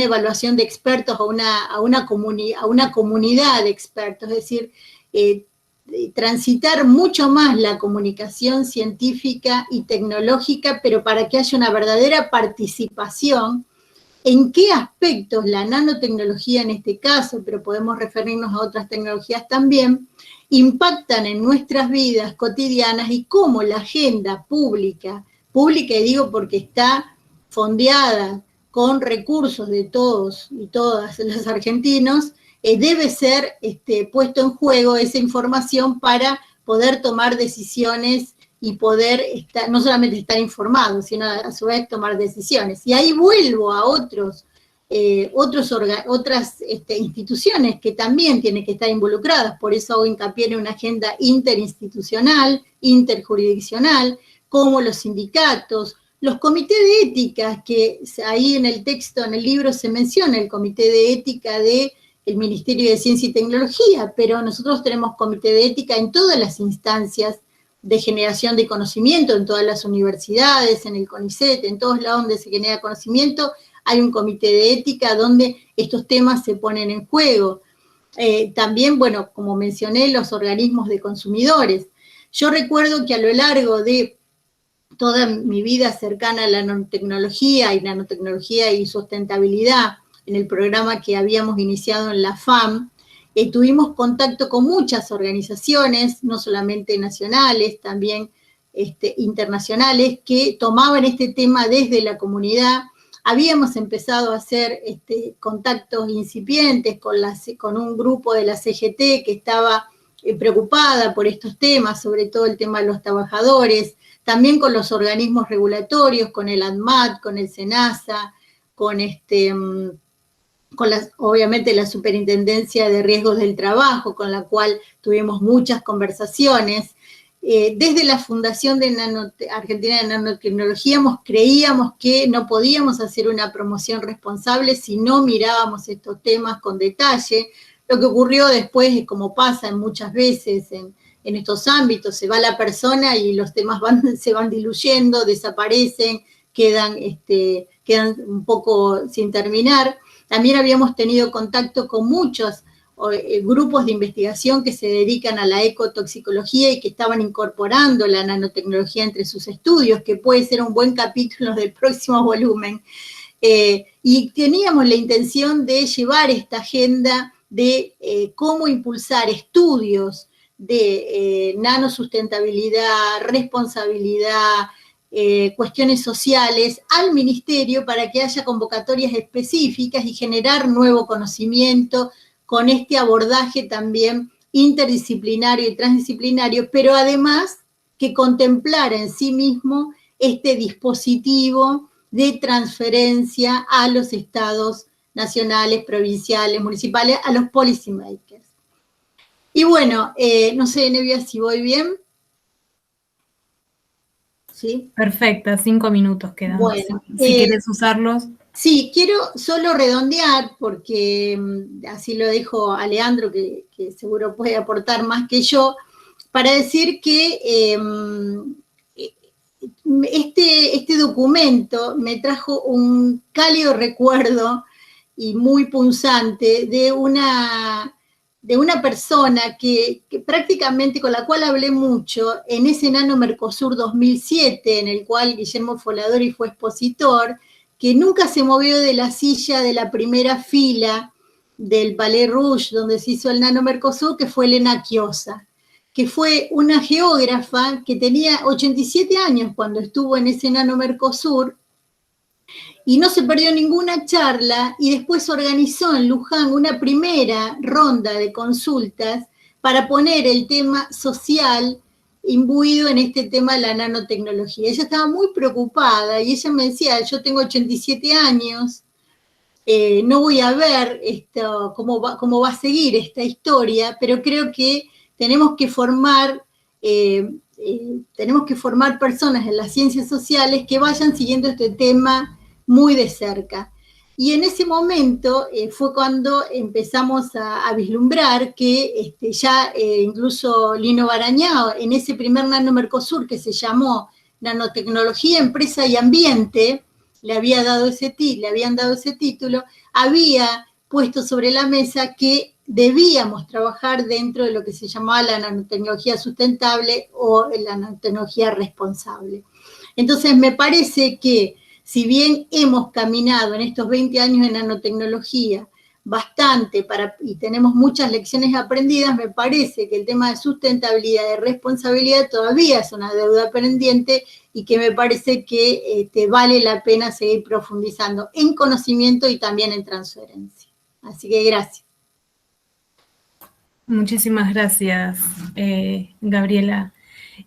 evaluación de expertos a una comunidad de expertos, es decir, transitar mucho más la comunicación científica y tecnológica, pero para que haya una verdadera participación en qué aspectos la nanotecnología en este caso, pero podemos referirnos a otras tecnologías también, impactan en nuestras vidas cotidianas y cómo la agenda pública y digo porque está fondeada con recursos de todos y todas los argentinos, debe ser puesto en juego esa información para poder tomar decisiones y poder no solamente estar informados, sino a su vez tomar decisiones. Y ahí vuelvo a otras instituciones que también tienen que estar involucradas, por eso hago hincapié en una agenda interinstitucional, interjurisdiccional, como los sindicatos, los comités de ética, que ahí en el texto, en el libro se menciona el comité de ética del Ministerio de Ciencia y Tecnología, pero nosotros tenemos comité de ética en todas las instancias de generación de conocimiento, en todas las universidades, en el CONICET, en todos lados donde se genera conocimiento, hay un comité de ética donde estos temas se ponen en juego. También, bueno, como mencioné, los organismos de consumidores. Yo recuerdo que a lo largo de toda mi vida cercana a la nanotecnología y sustentabilidad, en el programa que habíamos iniciado en la FAM, tuvimos contacto con muchas organizaciones, no solamente nacionales, también internacionales, que tomaban este tema desde la comunidad. Habíamos empezado a hacer contactos incipientes con un grupo de la CGT que estaba preocupada por estos temas, sobre todo el tema de los trabajadores, también con los organismos regulatorios, con el ANMAT, con el SENASA, obviamente la Superintendencia de Riesgos del Trabajo, con la cual tuvimos muchas conversaciones. Desde la Fundación de Argentina de Nanotecnología creíamos que no podíamos hacer una promoción responsable si no mirábamos estos temas con detalle. Lo que ocurrió después, como pasa muchas veces en estos ámbitos, se va la persona y los temas se van diluyendo, desaparecen, quedan un poco sin terminar. También habíamos tenido contacto con muchos grupos de investigación que se dedican a la ecotoxicología y que estaban incorporando la nanotecnología entre sus estudios, que puede ser un buen capítulo del próximo volumen. Y teníamos la intención de llevar esta agenda de cómo impulsar estudios de nanosustentabilidad, responsabilidad, cuestiones sociales al ministerio para que haya convocatorias específicas y generar nuevo conocimiento con este abordaje también interdisciplinario y transdisciplinario, pero además que contemplara en sí mismo este dispositivo de transferencia a los estados nacionales, provinciales, municipales, a los policymakers. Y bueno, no sé, Nevia, si voy bien. ¿Sí? Perfecta, 5 minutos quedan. Bueno, si quieres usarlos. Sí, quiero solo redondear, porque así lo dejo a Leandro, que seguro puede aportar más que yo, para decir que este documento me trajo un cálido recuerdo y muy punzante de una persona que prácticamente con la cual hablé mucho en ese Nano Mercosur 2007, en el cual Guillermo Foladori fue expositor, que nunca se movió de la silla de la primera fila del Palais Rouge, donde se hizo el Nano Mercosur, que fue Elena Chiosa, que fue una geógrafa que tenía 87 años cuando estuvo en ese Nano Mercosur, y no se perdió ninguna charla, y después organizó en Luján una primera ronda de consultas para poner el tema social imbuido en este tema de la nanotecnología. Ella estaba muy preocupada, y ella me decía, yo tengo 87 años, no voy a ver cómo va a seguir esta historia, pero creo que tenemos que formar personas en las ciencias sociales que vayan siguiendo este tema muy de cerca. Y en ese momento fue cuando empezamos a vislumbrar que ya incluso Lino Barañao, en ese primer Nano Mercosur que se llamó Nanotecnología, Empresa y Ambiente, le habían dado ese título, había puesto sobre la mesa que debíamos trabajar dentro de lo que se llamaba la nanotecnología sustentable o la nanotecnología responsable. Entonces me parece que si bien hemos caminado en estos 20 años de nanotecnología bastante y tenemos muchas lecciones aprendidas, me parece que el tema de sustentabilidad y de responsabilidad todavía es una deuda pendiente y que me parece que vale la pena seguir profundizando en conocimiento y también en transferencia. Así que gracias. Muchísimas gracias, Gabriela.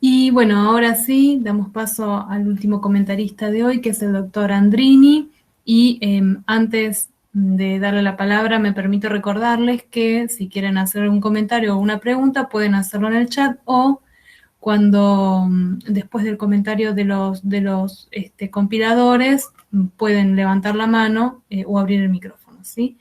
Y bueno, ahora sí, damos paso al último comentarista de hoy, que es el doctor Andrini. Y antes de darle la palabra, me permito recordarles que si quieren hacer un comentario o una pregunta, pueden hacerlo en el chat o después del comentario de los compiladores, pueden levantar la mano o abrir el micrófono, ¿sí?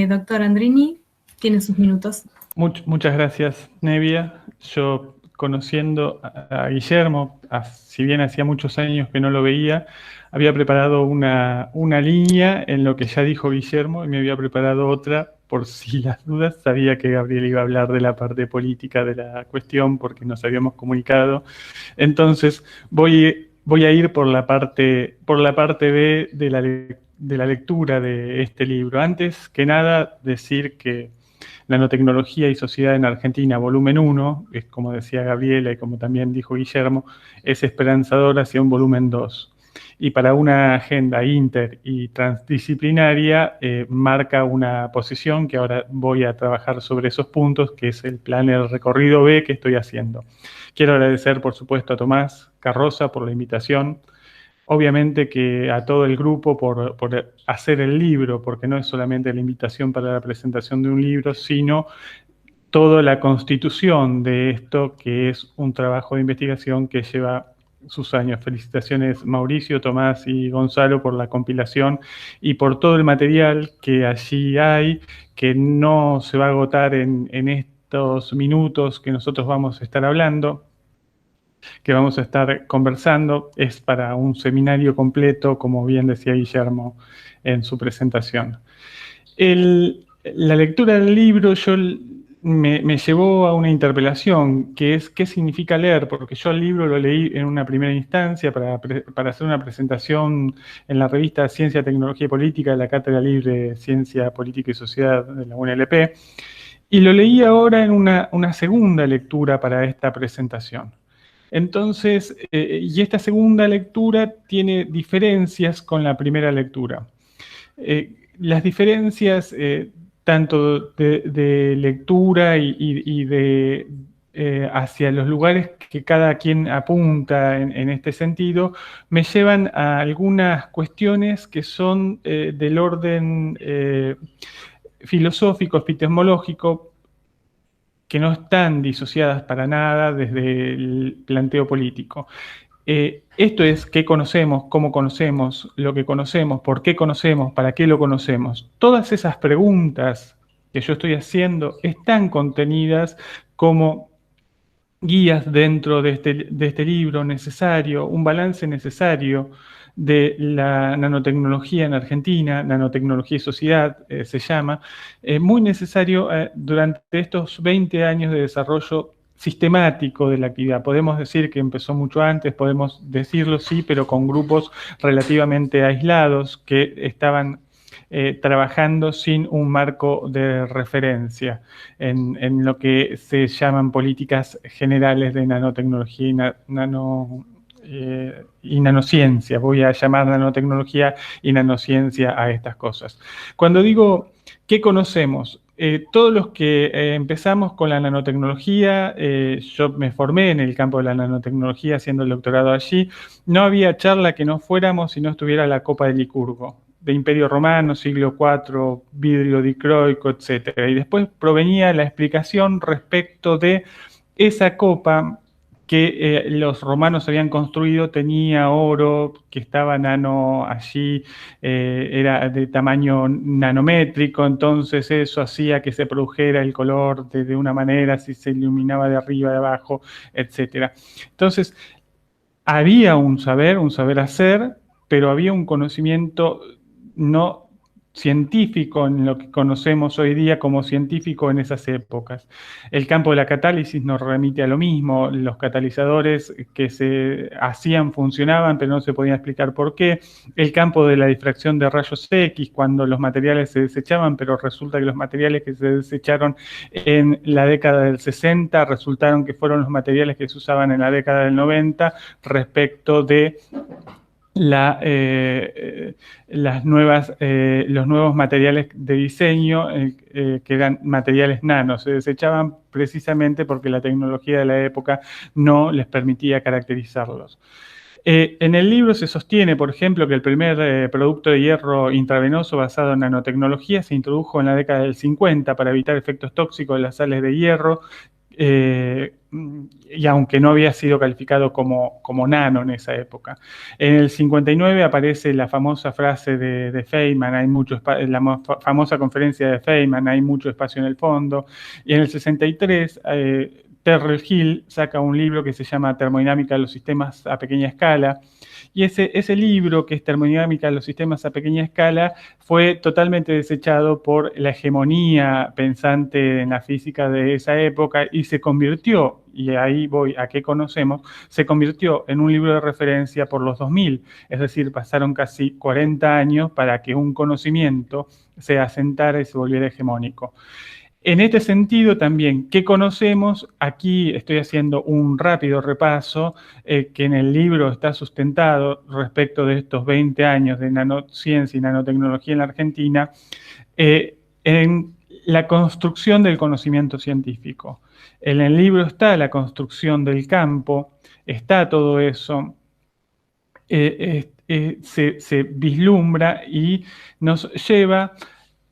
Doctor Andrini, tiene sus minutos. Muchas gracias, Nevia. Yo, conociendo a Guillermo, si bien hacía muchos años que no lo veía, había preparado una línea en lo que ya dijo Guillermo y me había preparado otra por si las dudas. Sabía que Gabriel iba a hablar de la parte política de la cuestión porque nos habíamos comunicado. Entonces voy a ir por la parte B de la lectura de este libro. Antes que nada, decir que Nanotecnología y Sociedad en Argentina, volumen 1, es como decía Gabriela y como también dijo Guillermo, es esperanzador hacia un volumen 2. Y para una agenda inter y transdisciplinaria marca una posición que ahora voy a trabajar sobre esos puntos, que es el recorrido B que estoy haciendo. Quiero agradecer, por supuesto, a Tomás Carroza por la invitación. Obviamente que a todo el grupo por hacer el libro, porque no es solamente la invitación para la presentación de un libro, sino toda la constitución de esto, que es un trabajo de investigación que lleva sus años. Felicitaciones Mauricio, Tomás y Gonzalo por la compilación y por todo el material que allí hay, que no se va a agotar en estos minutos que nosotros vamos a estar hablando, que vamos a estar conversando. Es para un seminario completo, como bien decía Guillermo en su presentación. La lectura del libro me llevó a una interpelación, que es ¿qué significa leer? Porque yo el libro lo leí en una primera instancia para hacer una presentación en la revista Ciencia, Tecnología y Política de la Cátedra Libre Ciencia, Política y Sociedad de la UNLP, y lo leí ahora en una segunda lectura para esta presentación. Entonces, y esta segunda lectura tiene diferencias con la primera lectura. Las diferencias, tanto de lectura y de hacia los lugares que cada quien apunta en este sentido, me llevan a algunas cuestiones que son del orden filosófico, epistemológico, que no están disociadas para nada desde el planteo político. Esto es qué conocemos, cómo conocemos, lo que conocemos, por qué conocemos, para qué lo conocemos. Todas esas preguntas que yo estoy haciendo están contenidas como guías dentro de este libro necesario, un balance necesario de la nanotecnología en Argentina, nanotecnología y sociedad se llama, muy necesario durante estos 20 años de desarrollo sistemático de la actividad. Podemos decir que empezó mucho antes, podemos decirlo sí, pero con grupos relativamente aislados que estaban trabajando sin un marco de referencia en lo que se llaman políticas generales de nanotecnología y nanociencia. Voy a llamar nanotecnología y nanociencia a estas cosas. Cuando digo ¿qué conocemos? Todos los que empezamos con la nanotecnología, yo me formé en el campo de la nanotecnología haciendo el doctorado allí, no había charla que no fuéramos si no estuviera la copa de Licurgo, de Imperio Romano, siglo IV, vidrio dicroico, etc. Y después provenía la explicación respecto de esa copa que los romanos habían construido, tenía oro, que estaba nano allí, era de tamaño nanométrico, entonces eso hacía que se produjera el color de una manera, si se iluminaba de arriba, de abajo, etc. Entonces, había un saber hacer, pero había un conocimiento no científico en lo que conocemos hoy día como científico en esas épocas. El campo de la catálisis nos remite a lo mismo, los catalizadores que se hacían funcionaban, pero no se podía explicar por qué. El campo de la difracción de rayos X, cuando los materiales se desechaban, pero resulta que los materiales que se desecharon en la década del 60 resultaron que fueron los materiales que se usaban en la década del 90 respecto de los nuevos materiales de diseño que eran materiales nano. Se desechaban precisamente porque la tecnología de la época no les permitía caracterizarlos. En el libro se sostiene, por ejemplo, que el primer producto de hierro intravenoso basado en nanotecnología se introdujo en la década del 50 para evitar efectos tóxicos de las sales de hierro, y aunque no había sido calificado como nano en esa época. En el 59 aparece la famosa frase de Feynman, la famosa conferencia de Feynman, hay mucho espacio en el fondo, y en el 63 Terrell Hill saca un libro que se llama Termodinámica de los sistemas a pequeña escala, y ese libro, que es Termodinámica de los sistemas a pequeña escala, fue totalmente desechado por la hegemonía pensante en la física de esa época y se convirtió, y ahí voy a qué conocemos, se convirtió en un libro de referencia por los 2000, es decir, pasaron casi 40 años para que un conocimiento se asentara y se volviera hegemónico. En este sentido también, ¿qué conocemos? Aquí estoy haciendo un rápido repaso que en el libro está sustentado respecto de estos 20 años de nanociencia y nanotecnología en la Argentina, en la construcción del conocimiento científico. En el libro está la construcción del campo, está todo eso, se vislumbra y nos lleva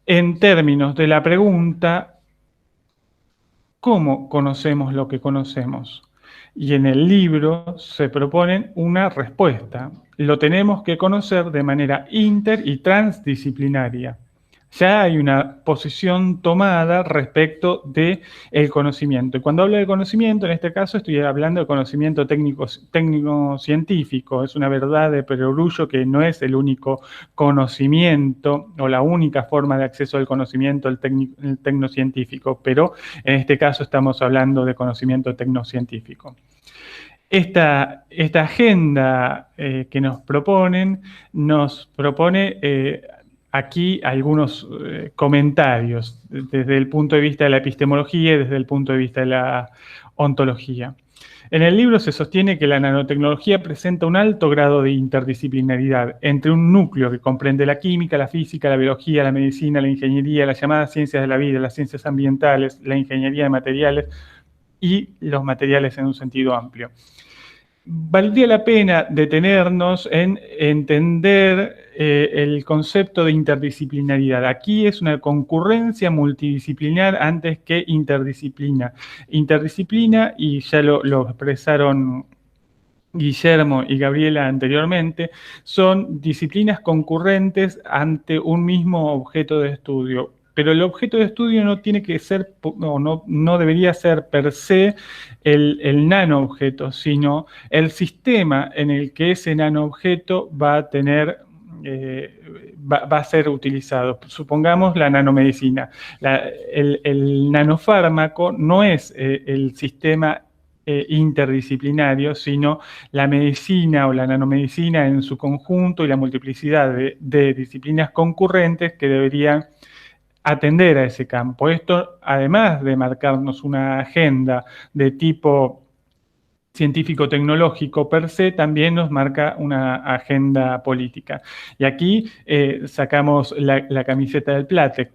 en términos de la pregunta ¿cómo conocemos lo que conocemos? Y en el libro se proponen una respuesta. Lo tenemos que conocer de manera inter- y transdisciplinaria. Ya hay una posición tomada respecto del conocimiento. Y cuando hablo de conocimiento, en este caso estoy hablando de conocimiento técnico-científico. Es una verdad de perogrullo que no es el único conocimiento o la única forma de acceso al conocimiento, el tecnocientífico, pero en este caso estamos hablando de conocimiento tecnocientífico. Esta agenda que nos propone aquí algunos comentarios desde el punto de vista de la epistemología y desde el punto de vista de la ontología. En el libro se sostiene que la nanotecnología presenta un alto grado de interdisciplinaridad entre un núcleo que comprende la química, la física, la biología, la medicina, la ingeniería, las llamadas ciencias de la vida, las ciencias ambientales, la ingeniería de materiales y los materiales en un sentido amplio. Valdría la pena detenernos en entender el concepto de interdisciplinaridad. Aquí es una concurrencia multidisciplinar antes que interdisciplina. Interdisciplina, y ya lo expresaron Guillermo y Gabriela anteriormente, son disciplinas concurrentes ante un mismo objeto de estudio. pero el objeto de estudio no tiene que ser, no debería ser per se el nanoobjeto, sino el sistema en el que ese nanoobjeto va a tener, va a ser utilizado. Supongamos la nanomedicina. El nanofármaco no es el sistema interdisciplinario, sino la medicina o la nanomedicina en su conjunto y la multiplicidad de disciplinas concurrentes que deberían atender a ese campo. Esto, además de marcarnos una agenda de tipo científico-tecnológico per se, también nos marca una agenda política. Y aquí sacamos la camiseta del Plactet.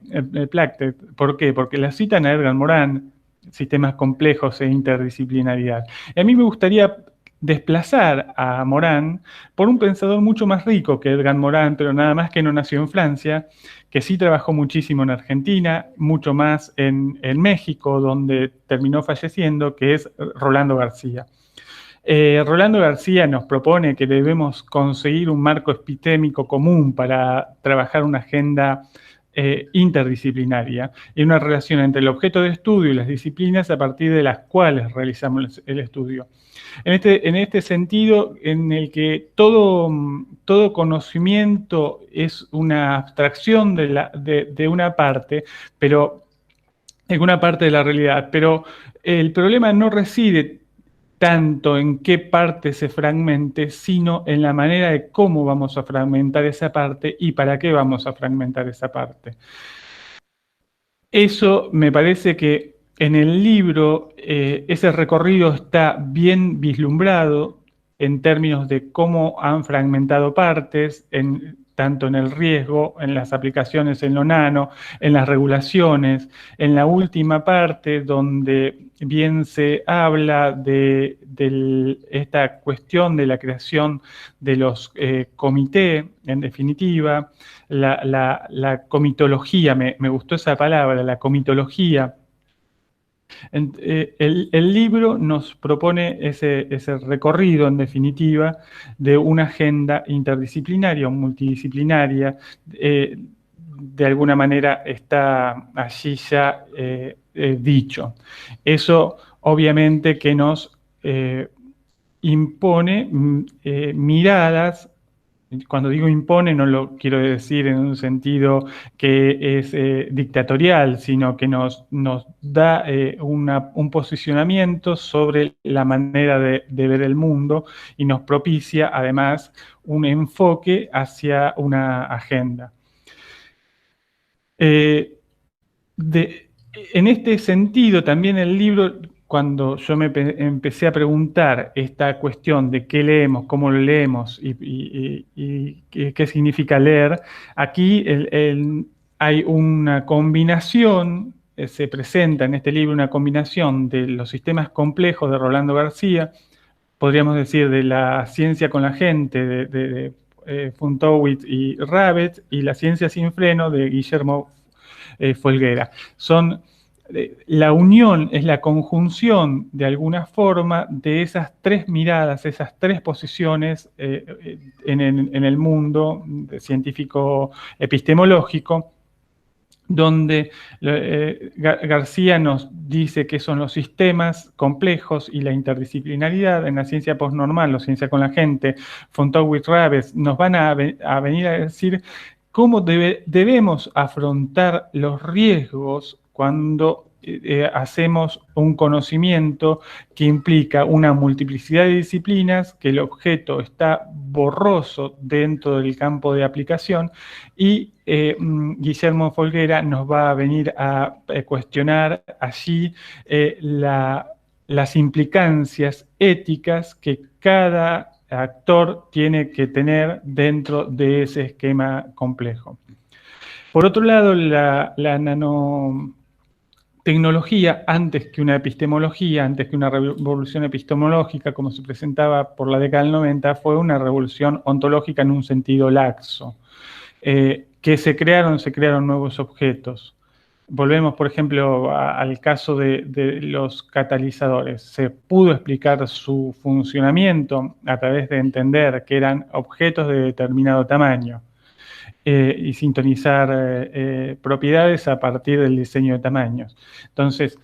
¿Por qué? Porque la citan a Edgar Morin, sistemas complejos e interdisciplinaridad. Y a mí me gustaría desplazar a Morin por un pensador mucho más rico que Edgar Morin, pero nada más que no nació en Francia, que sí trabajó muchísimo en Argentina, mucho más en México, donde terminó falleciendo, que es Rolando García. Rolando García nos propone que debemos conseguir un marco epistémico común para trabajar una agenda interdisciplinaria y una relación entre el objeto de estudio y las disciplinas a partir de las cuales realizamos el estudio. En este sentido, en el que todo conocimiento es una abstracción de una parte, pero en una parte de la realidad, pero el problema no reside tanto en qué parte se fragmente, sino en la manera de cómo vamos a fragmentar esa parte y para qué vamos a fragmentar esa parte. Eso me parece que en el libro ese recorrido está bien vislumbrado en términos de cómo han fragmentado partes, tanto en el riesgo, en las aplicaciones en lo nano, en las regulaciones, en la última parte donde bien se habla de esta cuestión de la creación de los comités, en definitiva, la comitología, me gustó esa palabra, la comitología. El libro nos propone ese recorrido, en definitiva, de una agenda interdisciplinaria o multidisciplinaria. De alguna manera está allí ya dicho. Eso, obviamente, que nos impone miradas. Cuando digo impone, no lo quiero decir en un sentido que es dictatorial, sino que nos da un posicionamiento sobre la manera de ver el mundo y nos propicia, además, un enfoque hacia una agenda. En este sentido, también el libro, cuando yo me empecé a preguntar esta cuestión de qué leemos, cómo lo leemos y qué significa leer, aquí hay una combinación, se presenta en este libro una combinación de los sistemas complejos de Rolando García, podríamos decir de la ciencia con la gente, de Fontowitz y Rabbet, y la ciencia sin freno de Guillermo Folguera. La unión es la conjunción, de alguna forma, de esas tres miradas, esas tres posiciones en el mundo científico epistemológico, donde García nos dice que son los sistemas complejos y la interdisciplinaridad. En la ciencia postnormal o ciencia con la gente, Fontowitz, Rabbet nos van a venir a decir cómo debemos afrontar los riesgos cuando hacemos un conocimiento que implica una multiplicidad de disciplinas, que el objeto está borroso dentro del campo de aplicación, y Guillermo Folguera nos va a venir a cuestionar allí las implicancias éticas que cada actor tiene que tener dentro de ese esquema complejo. Por otro lado, la nanotecnología, antes que una epistemología, antes que una revolución epistemológica, como se presentaba por la década del 90, fue una revolución ontológica en un sentido laxo, que se crearon nuevos objetos. Volvemos, por ejemplo, al caso de los catalizadores. Se pudo explicar su funcionamiento a través de entender que eran objetos de determinado tamaño. y sintonizar propiedades a partir del diseño de tamaños. Entonces,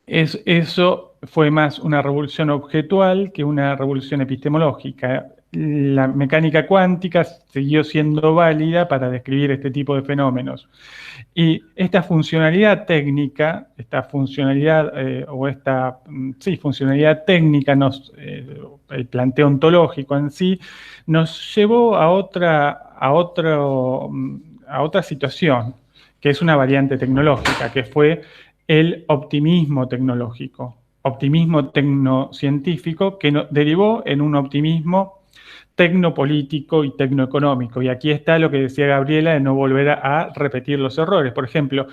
eso fue más una revolución objetual que una revolución epistemológica. La mecánica cuántica siguió siendo válida para describir este tipo de fenómenos. Y esta funcionalidad técnica, funcionalidad técnica, el planteo ontológico en sí, nos llevó a otra situación, que es una variante tecnológica, que fue el optimismo tecnológico, optimismo tecnocientífico, que derivó en un optimismo tecnopolítico y tecnoeconómico. Y aquí está lo que decía Gabriela, de no volver a repetir los errores. Por ejemplo,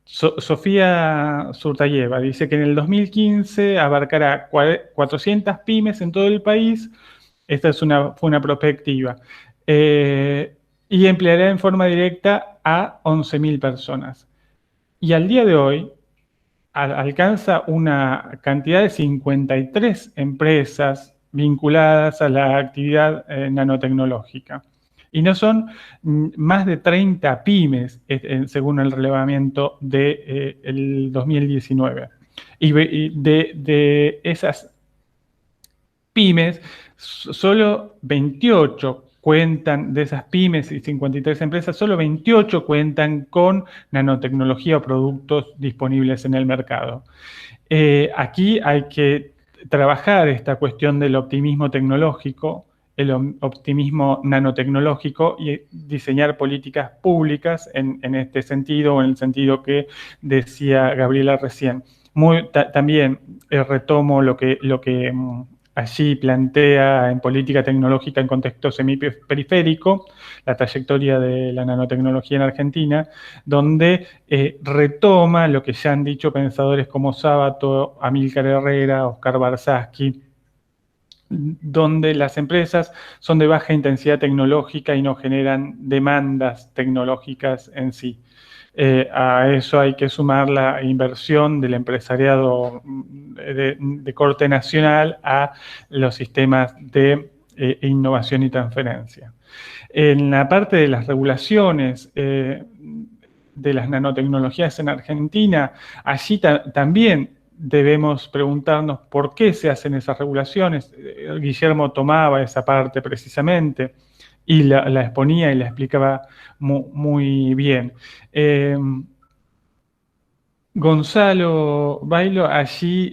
Sofía Surtayeva dice que en el 2015 abarcará 400 pymes en todo el país. Esta fue una prospectiva. Y empleará en forma directa a 11.000 personas. Y al día de hoy alcanza una cantidad de 53 empresas vinculadas a la actividad nanotecnológica. Y no son más de 30 pymes, según el relevamiento del 2019. Y de esas pymes, solo 28 cuentan, de esas pymes y 53 empresas, solo 28 cuentan con nanotecnología o productos disponibles en el mercado. Aquí hay que trabajar esta cuestión del optimismo tecnológico, el optimismo nanotecnológico, y diseñar políticas públicas en este sentido, o en el sentido que decía Gabriela recién. También retomo lo que allí plantea en política tecnológica en contexto semiperiférico, la trayectoria de la nanotecnología en Argentina, donde retoma lo que ya han dicho pensadores como Sábato, Amílcar Herrera, Oscar Barsaski, donde las empresas son de baja intensidad tecnológica y no generan demandas tecnológicas en sí. A eso hay que sumar la inversión del empresariado de corte nacional a los sistemas de innovación y transferencia. En la parte de las regulaciones de las nanotecnologías en Argentina, allí también debemos preguntarnos por qué se hacen esas regulaciones. Guillermo tomaba esa parte precisamente y la exponía y la explicaba muy bien. Gonzalo Bailo allí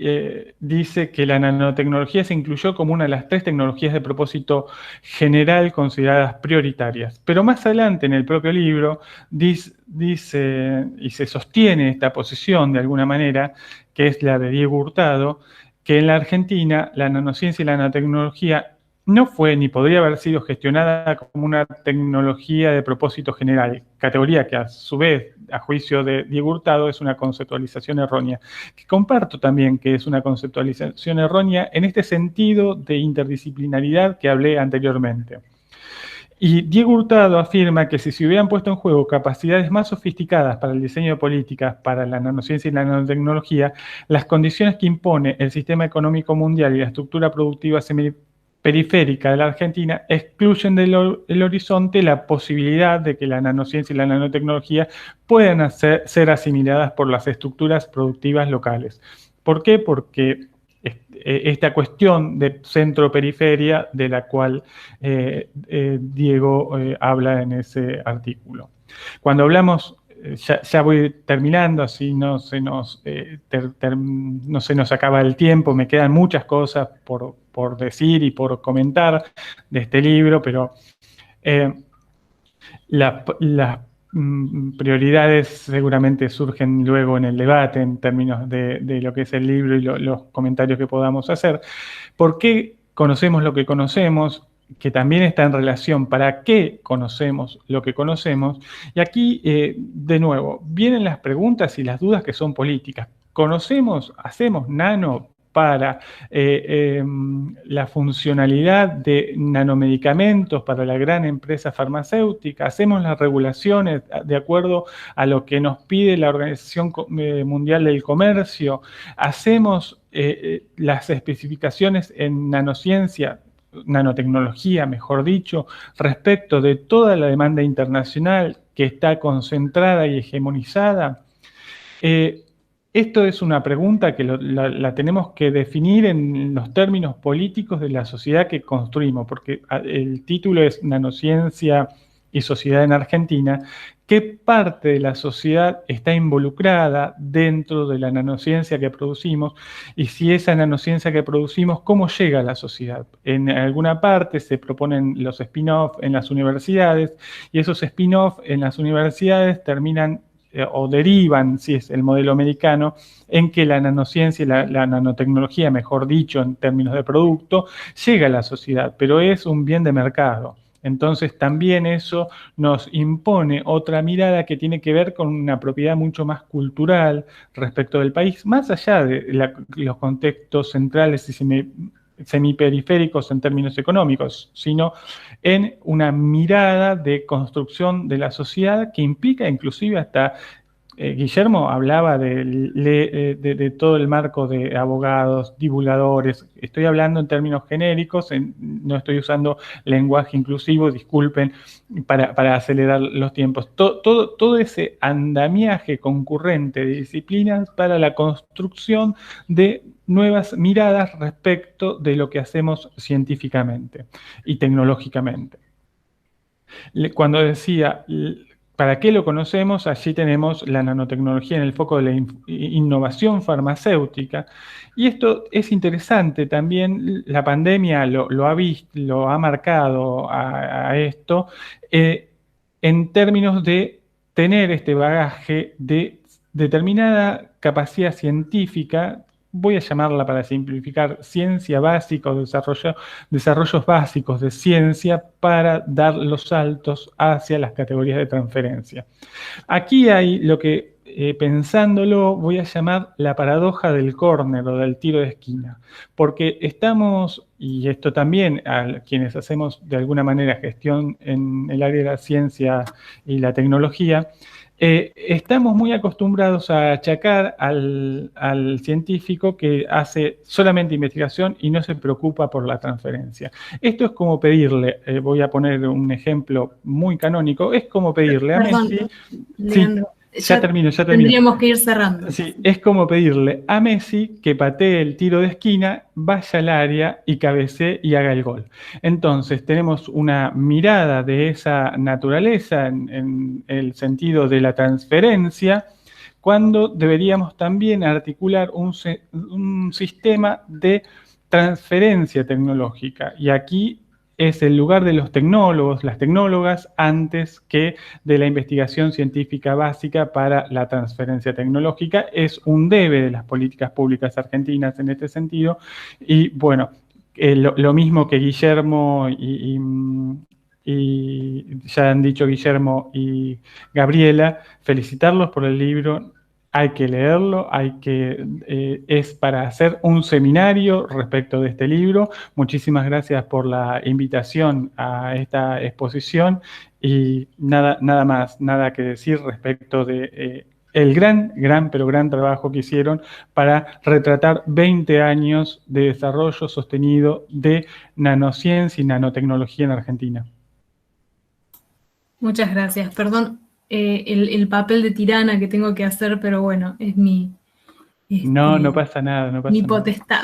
dice que la nanotecnología se incluyó como una de las 3 tecnologías de propósito general consideradas prioritarias. Pero más adelante en el propio libro dice, y se sostiene esta posición de alguna manera, que es la de Diego Hurtado, que en la Argentina la nanociencia y la nanotecnología no fue ni podría haber sido gestionada como una tecnología de propósito general, categoría que a su vez, a juicio de Diego Hurtado, es una conceptualización errónea. Que comparto también que es una conceptualización errónea en este sentido de interdisciplinaridad que hablé anteriormente. Y Diego Hurtado afirma que si se hubieran puesto en juego capacidades más sofisticadas para el diseño de políticas, para la nanociencia y la nanotecnología, las condiciones que impone el sistema económico mundial y la estructura productiva periférica de la Argentina excluyen del horizonte la posibilidad de que la nanociencia y la nanotecnología puedan ser asimiladas por las estructuras productivas locales. ¿Por qué? Porque esta cuestión de centro-periferia de la cual Diego habla en ese artículo. Cuando hablamos, ya voy terminando, así no se nos acaba el tiempo, me quedan muchas cosas por decir y por comentar de este libro, pero las prioridades seguramente surgen luego en el debate en términos de lo que es el libro y los comentarios que podamos hacer. ¿Por qué conocemos lo que conocemos? Que también está en relación para qué conocemos lo que conocemos. Y aquí, de nuevo, vienen las preguntas y las dudas que son políticas. ¿Conocemos, hacemos nano para la funcionalidad de nanomedicamentos para la gran empresa farmacéutica? ¿Hacemos las regulaciones de acuerdo a lo que nos pide la Organización Mundial del Comercio? ¿Hacemos las especificaciones en nanociencia nanotecnología, mejor dicho, respecto de toda la demanda internacional que está concentrada y hegemonizada? Esto es una pregunta que la tenemos que definir en los términos políticos de la sociedad que construimos, porque el título es Nanociencia y Sociedad en Argentina. ¿Qué parte de la sociedad está involucrada dentro de la nanociencia que producimos? Y si esa nanociencia que producimos, ¿cómo llega a la sociedad? En alguna parte se proponen los spin-off en las universidades, y esos spin-off en las universidades terminan o derivan, si es el modelo americano, en que la nanociencia y la nanotecnología, mejor dicho, en términos de producto, llega a la sociedad, pero es un bien de mercado. Entonces también eso nos impone otra mirada que tiene que ver con una propiedad mucho más cultural respecto del país, más allá de los contextos centrales y semiperiféricos en términos económicos, sino en una mirada de construcción de la sociedad que implica inclusive hasta, Guillermo hablaba de todo el marco de abogados, divulgadores. Estoy hablando en términos genéricos, no estoy usando lenguaje inclusivo, disculpen, para acelerar los tiempos. Todo ese andamiaje concurrente de disciplinas para la construcción de nuevas miradas respecto de lo que hacemos científicamente y tecnológicamente. Cuando decía, ¿para qué lo conocemos? Allí tenemos la nanotecnología en el foco de la innovación farmacéutica. Y esto es interesante también, la pandemia lo ha marcado a esto, en términos de tener este bagaje de determinada capacidad científica, voy a llamarla para simplificar, ciencia básica o desarrollos básicos de ciencia para dar los saltos hacia las categorías de transferencia. Aquí hay lo que, pensándolo, voy a llamar la paradoja del córner o del tiro de esquina, porque estamos, y esto también a quienes hacemos de alguna manera gestión en el área de la ciencia y la tecnología, estamos muy acostumbrados a achacar al científico que hace solamente investigación y no se preocupa por la transferencia. Esto es como pedirle, voy a poner un ejemplo muy canónico, es como pedirle a Messi... Leandro, sí, ya termino. Tendríamos que ir cerrando. Sí, es como pedirle a Messi que patee el tiro de esquina, vaya al área y cabecee y haga el gol. Entonces, tenemos una mirada de esa naturaleza en el sentido de la transferencia, cuando deberíamos también articular un sistema de transferencia tecnológica. Y aquí es el lugar de los tecnólogos, las tecnólogas, antes que de la investigación científica básica para la transferencia tecnológica. Es un debe de las políticas públicas argentinas en este sentido. Y bueno, lo mismo que Guillermo y ya han dicho Guillermo y Gabriela, felicitarlos por el libro. Hay que leerlo, es para hacer un seminario respecto de este libro. Muchísimas gracias por la invitación a esta exposición y nada más, nada que decir respecto de el gran trabajo que hicieron para retratar 20 años de desarrollo sostenido de nanociencia y nanotecnología en Argentina. Muchas gracias. Perdón el papel de tirana que tengo que hacer, pero bueno, es mi... No pasa nada. Mi potestad,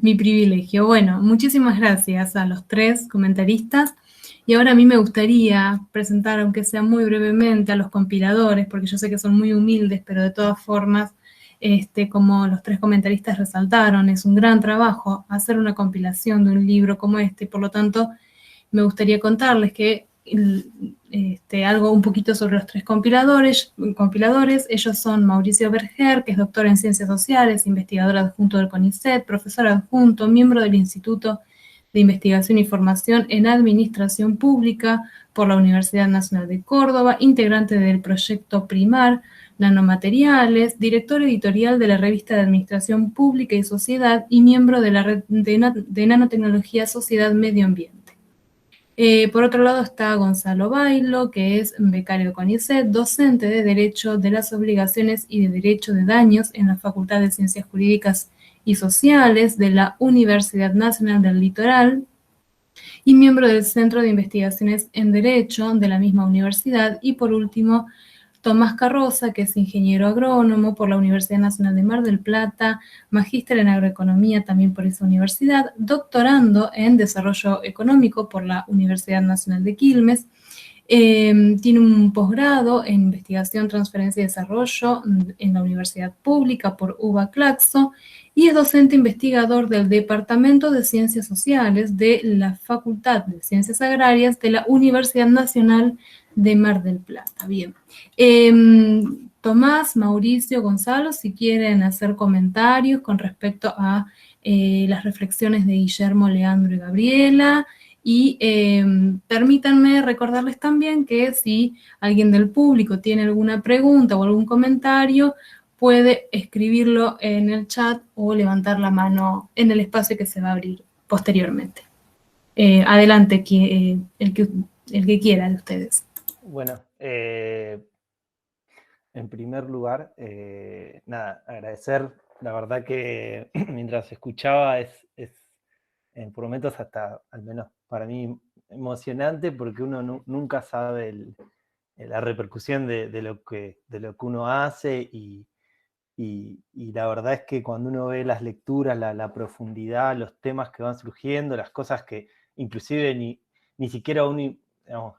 mi privilegio. Bueno, muchísimas gracias a los tres comentaristas. Y ahora a mí me gustaría presentar, aunque sea muy brevemente, a los compiladores, porque yo sé que son muy humildes, pero de todas formas, como los tres comentaristas resaltaron, es un gran trabajo hacer una compilación de un libro como este. Por lo tanto, me gustaría contarles que algo un poquito sobre los tres compiladores. Ellos son Mauricio Berger, que es doctor en Ciencias Sociales, investigador adjunto del CONICET, profesor adjunto, miembro del Instituto de Investigación y Formación en Administración Pública por la Universidad Nacional de Córdoba, integrante del proyecto PRIMAR, Nanomateriales, director editorial de la revista de Administración Pública y Sociedad y miembro de la red de Nanotecnología Sociedad Medio Ambiente. Por otro lado está Gonzalo Bailo, que es becario CONICET, docente de Derecho de las Obligaciones y de Derecho de Daños en la Facultad de Ciencias Jurídicas y Sociales de la Universidad Nacional del Litoral, y miembro del Centro de Investigaciones en Derecho de la misma universidad. Y por último, Tomás Carroza, que es ingeniero agrónomo por la Universidad Nacional de Mar del Plata, magíster en agroeconomía también por esa universidad, doctorando en desarrollo económico por la Universidad Nacional de Quilmes. Tiene un posgrado en investigación, transferencia y desarrollo en la Universidad Pública por UBA Claxo y es docente investigador del Departamento de Ciencias Sociales de la Facultad de Ciencias Agrarias de la Universidad Nacional de Mar del Plata. Bien. Tomás, Mauricio, Gonzalo, si quieren hacer comentarios con respecto a las reflexiones de Guillermo, Leandro y Gabriela. Y permítanme recordarles también que si alguien del público tiene alguna pregunta o algún comentario, puede escribirlo en el chat o levantar la mano en el espacio que se va a abrir posteriormente. Adelante, el que quiera de ustedes. Bueno, en primer lugar, nada, agradecer. La verdad que mientras escuchaba es por momentos hasta, al menos para mí, emocionante, porque uno nunca sabe la repercusión de lo que uno hace y la verdad es que cuando uno ve las lecturas, la profundidad, los temas que van surgiendo, las cosas que inclusive ni siquiera uno, digamos,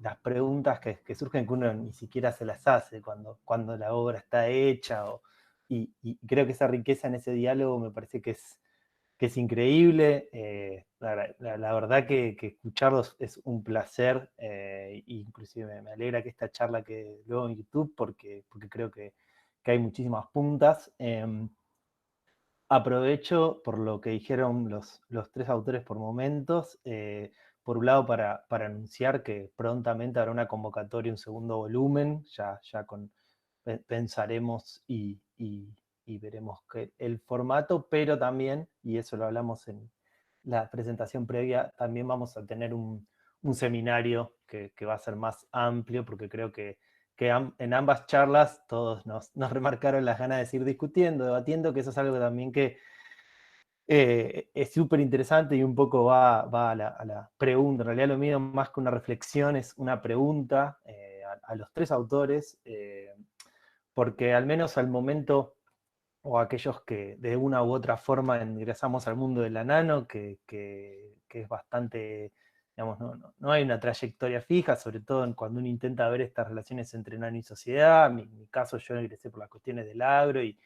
las preguntas que surgen que uno ni siquiera se las hace cuando la obra está hecha, y creo que esa riqueza en ese diálogo me parece que es increíble. La verdad que escucharlos es un placer, inclusive me alegra que esta charla quede luego en YouTube porque creo que hay muchísimas puntas. Aprovecho por lo que dijeron los tres autores por momentos, por un lado para anunciar que prontamente habrá una convocatoria, un segundo volumen, ya pensaremos y veremos el formato, pero también, y eso lo hablamos en la presentación previa, también vamos a tener un seminario que va a ser más amplio, porque creo que en ambas charlas todos nos remarcaron las ganas de seguir discutiendo, debatiendo, que eso es algo también que es súper interesante y un poco va a la pregunta. En realidad lo mío más que una reflexión es una pregunta a los tres autores, porque al menos al momento, o aquellos que de una u otra forma ingresamos al mundo de la nano, que es bastante, digamos, no hay una trayectoria fija, sobre todo cuando uno intenta ver estas relaciones entre nano y sociedad. En mi caso yo ingresé por las cuestiones del agro y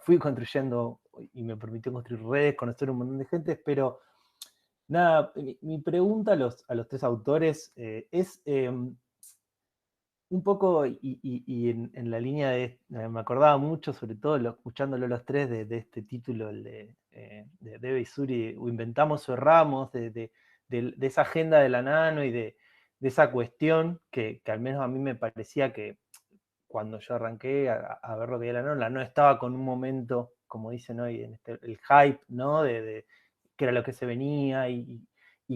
fui construyendo y me permitió construir redes, conocer un montón de gente, pero nada, mi pregunta a los tres autores es un poco, en la línea me acordaba mucho, sobre todo escuchándolo los tres, de este título, el de Debe y Suri, o inventamos o erramos, de esa agenda de la nano y de esa cuestión que al menos a mí me parecía que cuando yo arranqué a ver lo que era la nano estaba con un momento, como dicen hoy, el hype, ¿no? De qué era lo que se venía y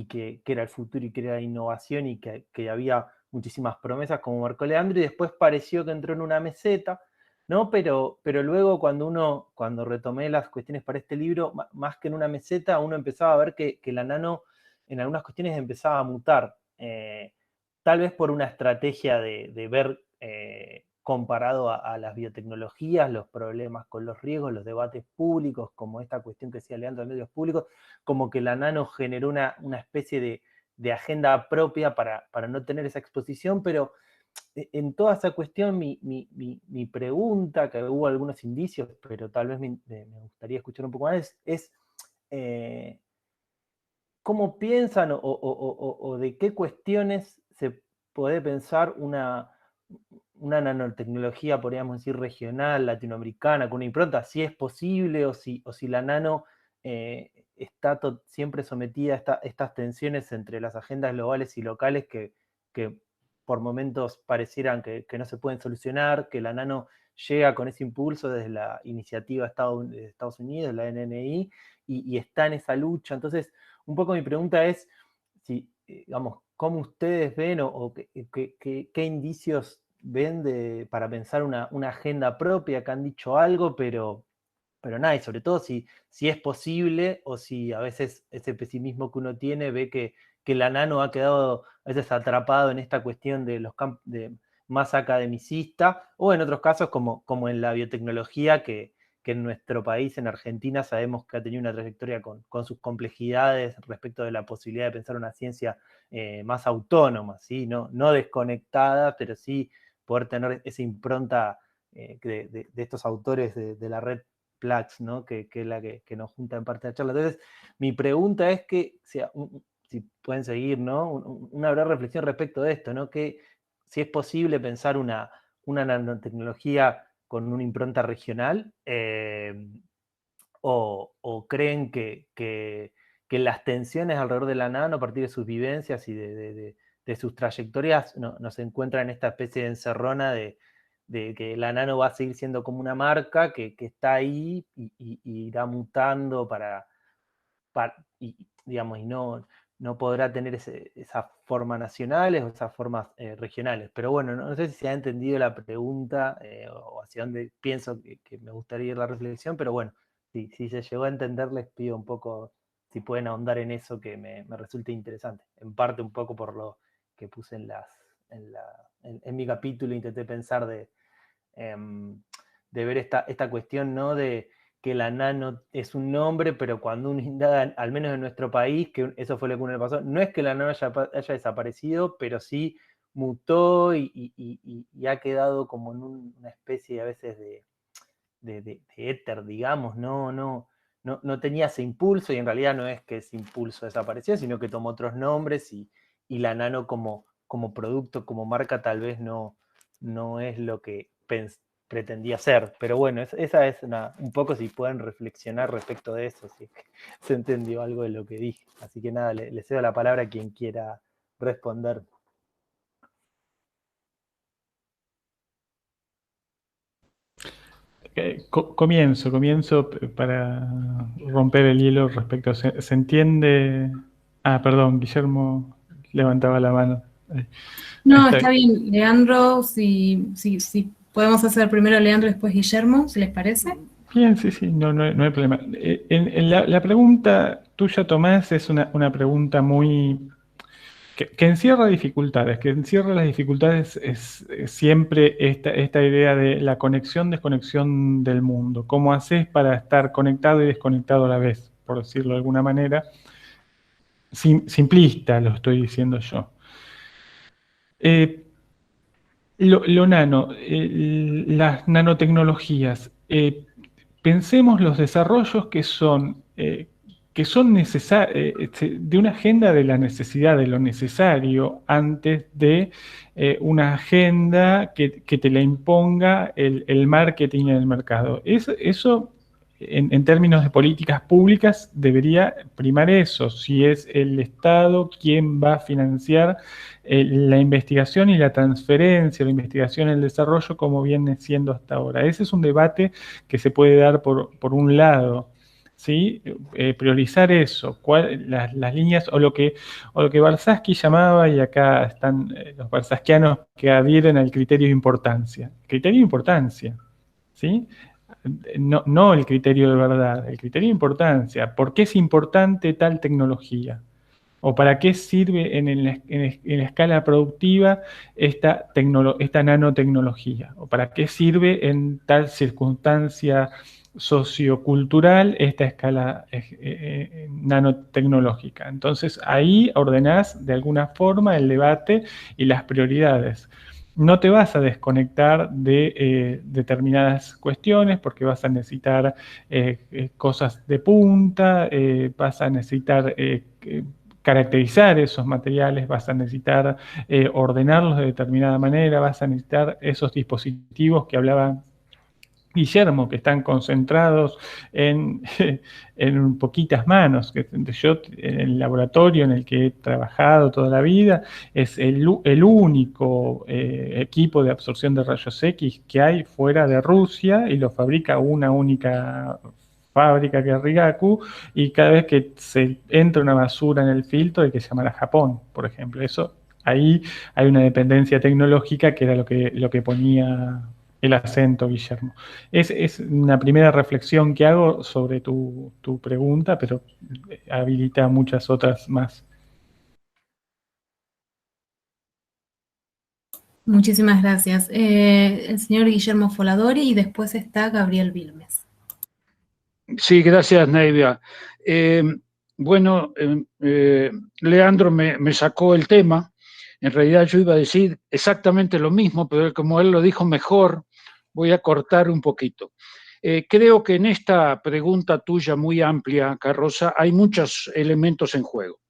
que era el futuro y que era la innovación y que había muchísimas promesas, como marcó Leandro, y después pareció que entró en una meseta, ¿no? Pero luego cuando retomé las cuestiones para este libro, más que en una meseta, uno empezaba a ver que la nano en algunas cuestiones empezaba a mutar, tal vez por una estrategia de ver comparado a las biotecnologías, los problemas con los riesgos, los debates públicos, como esta cuestión que decía Leandro de medios públicos, como que la nano generó una especie de agenda propia para no tener esa exposición, pero en toda esa cuestión mi pregunta, que hubo algunos indicios, pero tal vez me gustaría escuchar un poco más, es ¿cómo piensan o de qué cuestiones se puede pensar una nanotecnología, podríamos decir, regional, latinoamericana, con una impronta? Si es posible o si la nano está siempre sometida a estas tensiones entre las agendas globales y locales que por momentos parecieran que no se pueden solucionar, que la nano llega con ese impulso desde la iniciativa de Estados Unidos, la NNI, y está en esa lucha. Entonces, un poco mi pregunta es, si, digamos, ¿cómo ustedes ven o qué indicios ven para pensar una agenda propia? Que han dicho algo, pero pero nada, y sobre todo si es posible o si a veces ese pesimismo que uno tiene ve que la nano ha quedado a veces atrapado en esta cuestión de los campos más academicista, o en otros casos como en la biotecnología, que en nuestro país, en Argentina, sabemos que ha tenido una trayectoria con sus complejidades respecto de la posibilidad de pensar una ciencia más autónoma, ¿sí? No desconectada, pero sí poder tener esa impronta de estos autores de la red Plax, ¿no? que es la que nos junta en parte de la charla. Entonces, mi pregunta es que, si pueden seguir, ¿no? Una breve reflexión respecto de esto, ¿no? Que si es posible pensar una nanotecnología con una impronta regional, o creen que las tensiones alrededor de la nano, a partir de sus vivencias y de sus trayectorias, nos encuentran en esta especie de encerrona de que la nano va a seguir siendo como una marca que está ahí y irá mutando digamos, y no podrá tener esas formas nacionales o esas formas regionales. Pero bueno, no sé si se ha entendido la pregunta o hacia dónde pienso que me gustaría ir la reflexión, pero bueno, si se llegó a entender, les pido un poco si pueden ahondar en eso, que me resulte interesante. En parte un poco por lo que puse en mi capítulo, intenté pensar de ver esta cuestión, ¿no? De que la nano es un nombre, pero cuando uno indaga, al menos en nuestro país, que eso fue lo que uno le pasó, no es que la nano haya desaparecido, pero sí mutó y ha quedado como en una especie a veces de éter, digamos, no tenía ese impulso, y en realidad no es que ese impulso desapareció, sino que tomó otros nombres, y la nano como producto, como marca, tal vez no es lo que pretendía ser. Pero bueno, esa es un poco, si pueden reflexionar respecto de eso, si se entendió algo de lo que dije. Así que nada, le cedo la palabra a quien quiera responder. Comienzo para romper el hielo respecto a... ¿Se entiende? Ah, perdón, Guillermo levantaba la mano. No, está bien, Leandro, si podemos hacer primero Leandro y después Guillermo, ¿se les parece? Bien, sí, no hay problema. La pregunta tuya, Tomás, es una pregunta muy... que encierra dificultades, las dificultades es siempre esta idea de la conexión-desconexión del mundo. ¿Cómo haces para estar conectado y desconectado a la vez? Por decirlo de alguna manera. Simplista lo estoy diciendo yo. Lo nano, las nanotecnologías, pensemos los desarrollos que son necesarios, de una agenda de la necesidad, de lo necesario, antes de una agenda que te la imponga el marketing en el mercado. Eso en términos de políticas públicas, debería primar eso, si es el Estado quien va a financiar la investigación y la transferencia, la investigación y el desarrollo, como viene siendo hasta ahora. Ese es un debate que se puede dar por un lado, ¿sí? Priorizar eso, las líneas, o lo que Barsaski llamaba, y acá están los barsaskianos que adhieren al criterio de importancia. Criterio de importancia, ¿sí? No el criterio de verdad, el criterio de importancia. ¿Por qué es importante tal tecnología? ¿O para qué sirve en la escala productiva esta nanotecnología? ¿O para qué sirve en tal circunstancia sociocultural esta escala nanotecnológica? Entonces ahí ordenás de alguna forma el debate y las prioridades. No te vas a desconectar de determinadas cuestiones, porque vas a necesitar cosas de punta, vas a necesitar caracterizar esos materiales, vas a necesitar ordenarlos de determinada manera, vas a necesitar esos dispositivos que hablaba Guillermo, que están concentrados en poquitas manos. Yo, en el laboratorio en el que he trabajado toda la vida, es el único equipo de absorción de rayos X que hay fuera de Rusia, y lo fabrica una única fábrica, que es Rigaku, y cada vez que se entra una basura en el filtro hay que llamar a Japón, por ejemplo. Ahí hay una dependencia tecnológica que era lo que ponía el acento, Guillermo. Es una primera reflexión que hago sobre tu pregunta, pero habilita muchas otras más. Muchísimas gracias. El señor Guillermo Foladori y después está Gabriel Vilmes. Sí, gracias, Neivia. Bueno, Leandro me sacó el tema. En realidad yo iba a decir exactamente lo mismo, pero como él lo dijo mejor, voy a cortar un poquito. Creo que en esta pregunta tuya muy amplia, Carroza, hay muchos elementos en juego.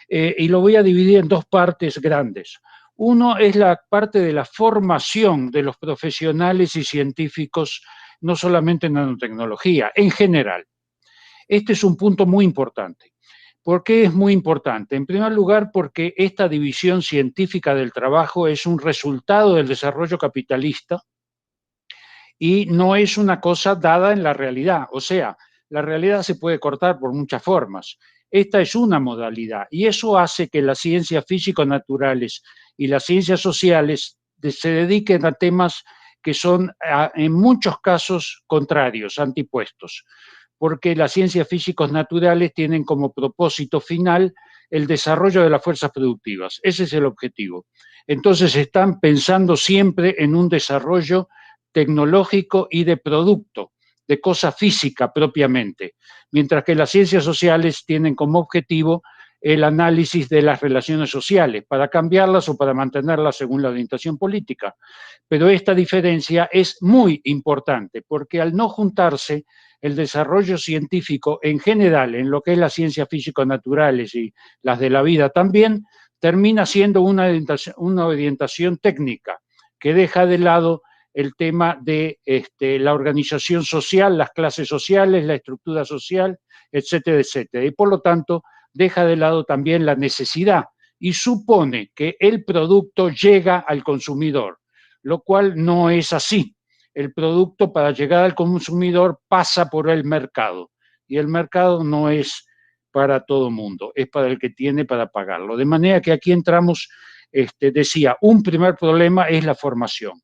Y lo voy a dividir en dos partes grandes. Uno es la parte de la formación de los profesionales y científicos, no solamente en nanotecnología, en general. Este es un punto muy importante. ¿Por qué es muy importante? En primer lugar, porque esta división científica del trabajo es un resultado del desarrollo capitalista y no es una cosa dada en la realidad. O sea, la realidad se puede cortar por muchas formas. Esta es una modalidad y eso hace que las ciencias físico-naturales y las ciencias sociales se dediquen a temas que son en muchos casos contrarios, antipuestos, porque las ciencias físicos naturales tienen como propósito final el desarrollo de las fuerzas productivas. Ese es el objetivo. Entonces están pensando siempre en un desarrollo tecnológico y de producto, de cosa física propiamente, mientras que las ciencias sociales tienen como objetivo el análisis de las relaciones sociales, para cambiarlas o para mantenerlas según la orientación política. Pero esta diferencia es muy importante, porque al no juntarse el desarrollo científico en general, en lo que es las ciencias físico-naturales y las de la vida también, termina siendo una orientación técnica que deja de lado el tema de la organización social, las clases sociales, la estructura social, etcétera, etcétera. Y por lo tanto, deja de lado también la necesidad y supone que el producto llega al consumidor, lo cual no es así. El producto, para llegar al consumidor, pasa por el mercado y el mercado no es para todo mundo, es para el que tiene para pagarlo. De manera que aquí entramos, decía, un primer problema es la formación.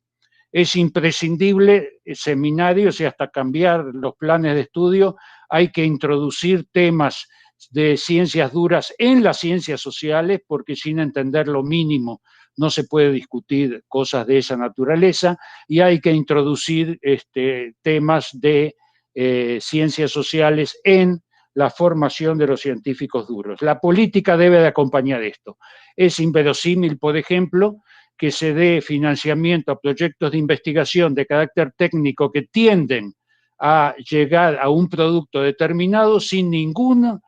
Es imprescindible seminarios y hasta cambiar los planes de estudio. Hay que introducir temas de ciencias duras en las ciencias sociales, porque sin entender lo mínimo no se puede discutir cosas de esa naturaleza, y hay que introducir temas de ciencias sociales en la formación de los científicos duros. La política debe de acompañar esto. Es inverosímil, por ejemplo, que se dé financiamiento a proyectos de investigación de carácter técnico que tienden a llegar a un producto determinado sin ningún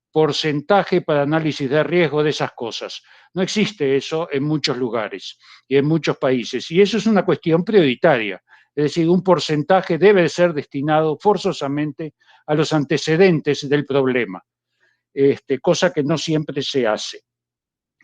porcentaje para análisis de riesgo de esas cosas. No existe eso en muchos lugares y en muchos países. Y eso es una cuestión prioritaria. Es decir, un porcentaje debe ser destinado forzosamente a los antecedentes del problema, cosa que no siempre se hace.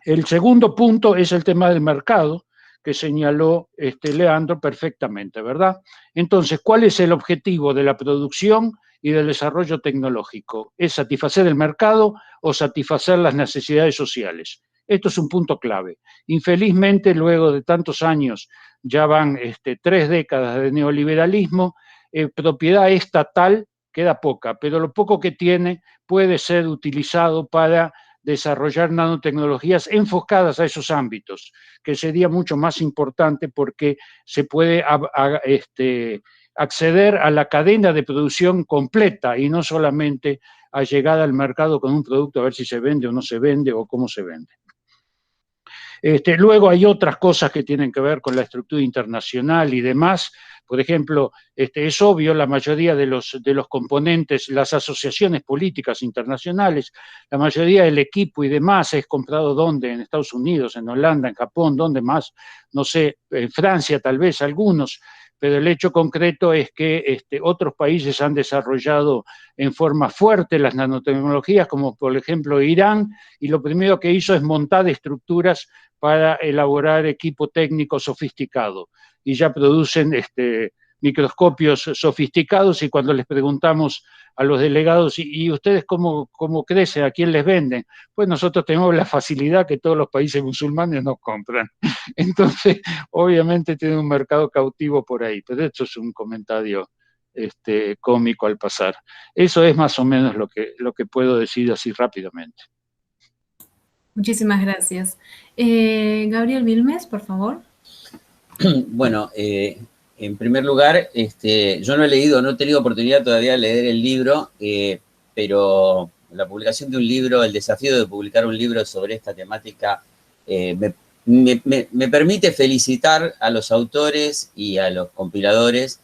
El segundo punto es el tema del mercado, que señaló Leandro perfectamente, ¿verdad? Entonces, ¿cuál es el objetivo de la producción y del desarrollo tecnológico? ¿Es satisfacer el mercado o satisfacer las necesidades sociales? Esto es un punto clave. Infelizmente, luego de tantos años, ya van 3 décadas de neoliberalismo, propiedad estatal queda poca, pero lo poco que tiene puede ser utilizado para desarrollar nanotecnologías enfocadas a esos ámbitos, que sería mucho más importante porque se puede acceder a la cadena de producción completa y no solamente a llegar al mercado con un producto a ver si se vende o no se vende o cómo se vende. Luego hay otras cosas que tienen que ver con la estructura internacional y demás. Por ejemplo, es obvio, la mayoría de los componentes, las asociaciones políticas internacionales, la mayoría del equipo y demás es comprado ¿dónde? En Estados Unidos, en Holanda, en Japón, ¿dónde más? No sé, en Francia tal vez algunos, pero el hecho concreto es que otros países han desarrollado en forma fuerte las nanotecnologías, como por ejemplo Irán, y lo primero que hizo es montar estructuras para elaborar equipo técnico sofisticado, y ya producen microscopios sofisticados, y cuando les preguntamos a los delegados, ¿y ustedes cómo crecen? ¿A quién les venden? Pues nosotros tenemos la facilidad que todos los países musulmanes nos compran. Entonces, obviamente tiene un mercado cautivo por ahí, pero esto es un comentario cómico al pasar. Eso es más o menos lo que puedo decir así rápidamente. Muchísimas gracias. Gabriel Vilmes, por favor. Bueno, en primer lugar, yo no he tenido oportunidad todavía de leer el libro, pero la publicación de un libro, el desafío de publicar un libro sobre esta temática, me permite felicitar a los autores y a los compiladores,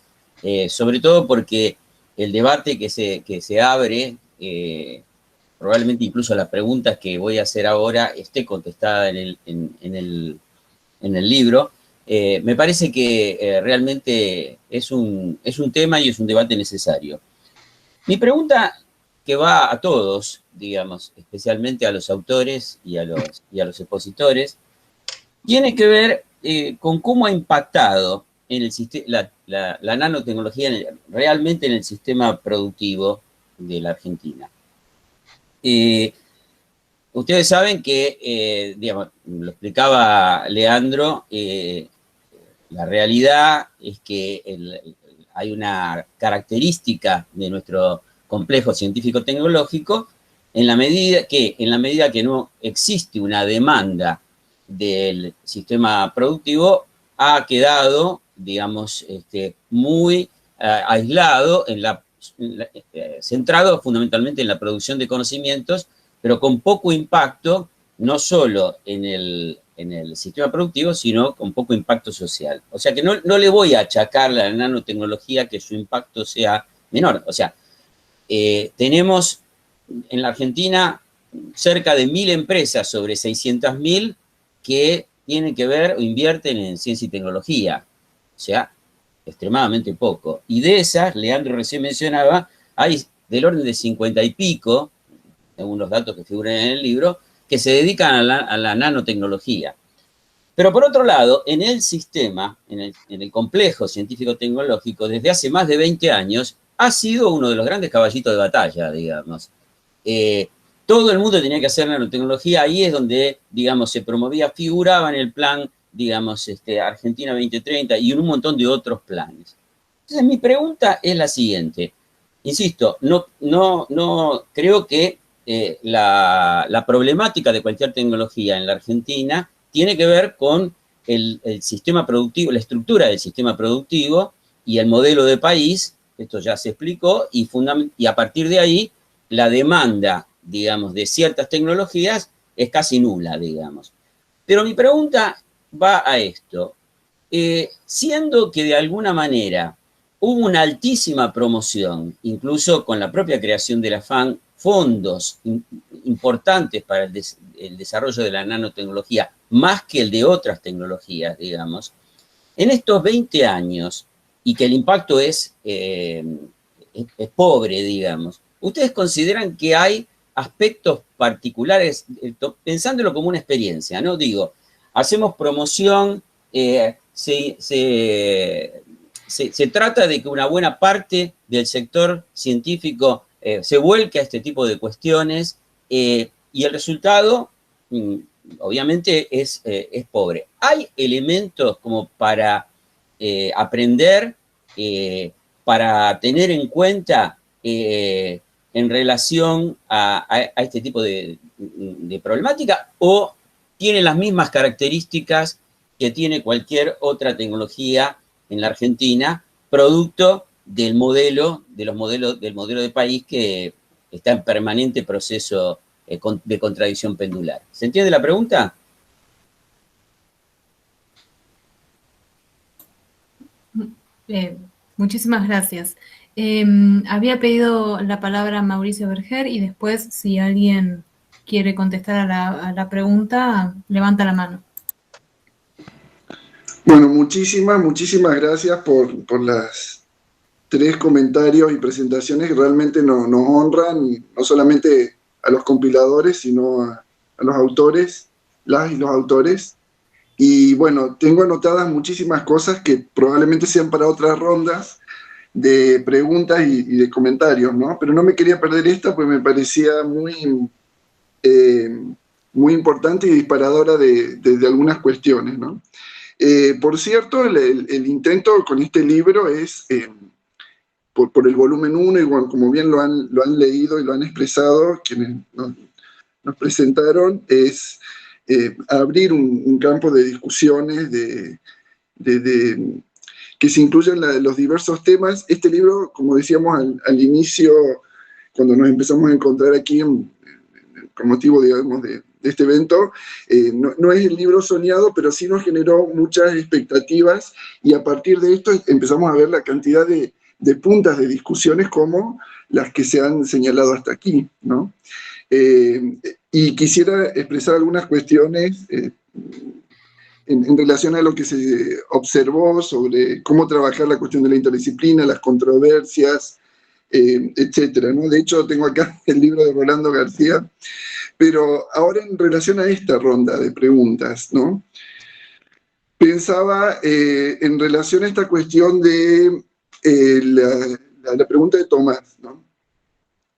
sobre todo porque el debate que se abre, probablemente incluso las preguntas que voy a hacer ahora esté contestada en el libro. Me parece que realmente es un tema y es un debate necesario. Mi pregunta, que va a todos, digamos, especialmente a los autores y a los expositores, tiene que ver con cómo ha impactado en la nanotecnología realmente en el sistema productivo de la Argentina. Ustedes saben que, digamos, lo explicaba Leandro, la realidad es que hay una característica de nuestro complejo científico-tecnológico en la medida que no existe una demanda del sistema productivo, ha quedado, digamos, muy aislado, centrado fundamentalmente en la producción de conocimientos, pero con poco impacto, no solo en el sistema productivo, sino con poco impacto social. O sea que no le voy a achacar a la nanotecnología que su impacto sea menor. O sea, tenemos en la Argentina cerca de 1.000 empresas sobre 600.000 que tienen que ver o invierten en ciencia y tecnología. O sea, extremadamente poco. Y de esas, Leandro recién mencionaba, hay del orden de 50 y pico, según los datos que figuran en el libro, que se dedican a la nanotecnología. Pero por otro lado, en el sistema, en el complejo científico-tecnológico, desde hace más de 20 años, ha sido uno de los grandes caballitos de batalla, digamos. Todo el mundo tenía que hacer nanotecnología, ahí es donde, digamos, se promovía, figuraba en el plan, digamos, Argentina 2030 y en un montón de otros planes. Entonces, mi pregunta es la siguiente. Insisto, no creo que la problemática de cualquier tecnología en la Argentina tiene que ver con el sistema productivo, la estructura del sistema productivo y el modelo de país, esto ya se explicó, y a partir de ahí la demanda, digamos, de ciertas tecnologías es casi nula, digamos. Pero mi pregunta va a esto. Siendo que de alguna manera hubo una altísima promoción, incluso con la propia creación de la FAN, fondos importantes para el desarrollo de la nanotecnología, más que el de otras tecnologías, digamos, en estos 20 años, y que el impacto es pobre, digamos, ¿ustedes consideran que hay aspectos particulares, pensándolo como una experiencia, ¿no? Digo, hacemos promoción, se trata de que una buena parte del sector científico se vuelque a este tipo de cuestiones y el resultado, obviamente, es pobre. ¿Hay elementos como para aprender, para tener en cuenta en relación a este tipo de problemática, o tiene las mismas características que tiene cualquier otra tecnología en la Argentina, producto del modelo de país que está en permanente proceso de contradicción pendular? ¿Se entiende la pregunta? Muchísimas gracias. Había pedido la palabra Mauricio Berger y después, si alguien quiere contestar a la pregunta, levanta la mano. Bueno, muchísimas gracias por las 3 comentarios y presentaciones que realmente nos honran, no solamente a los compiladores, sino a los autores, las y los autores, Y bueno, tengo anotadas muchísimas cosas que probablemente sean para otras rondas de preguntas y de comentarios, ¿no? Pero no me quería perder esta porque me parecía muy importante y disparadora de algunas cuestiones, ¿no? Por cierto, el intento con este libro es, por el volumen 1, y bueno, como bien lo han leído y lo han expresado quienes nos presentaron, es abrir un campo de discusiones que se incluyan los diversos temas. Este libro, como decíamos al inicio, cuando nos empezamos a encontrar aquí con motivo, digamos, de este evento, no es el libro soñado, pero sí nos generó muchas expectativas, y a partir de esto empezamos a ver la cantidad de puntas de discusiones como las que se han señalado hasta aquí, ¿no? Y quisiera expresar algunas cuestiones en relación a lo que se observó sobre cómo trabajar la cuestión de la interdisciplina, las controversias, etcétera, ¿no? De hecho, tengo acá el libro de Rolando García, pero ahora en relación a esta ronda de preguntas, ¿no? Pensaba en relación a esta cuestión de la pregunta de Tomás, ¿no?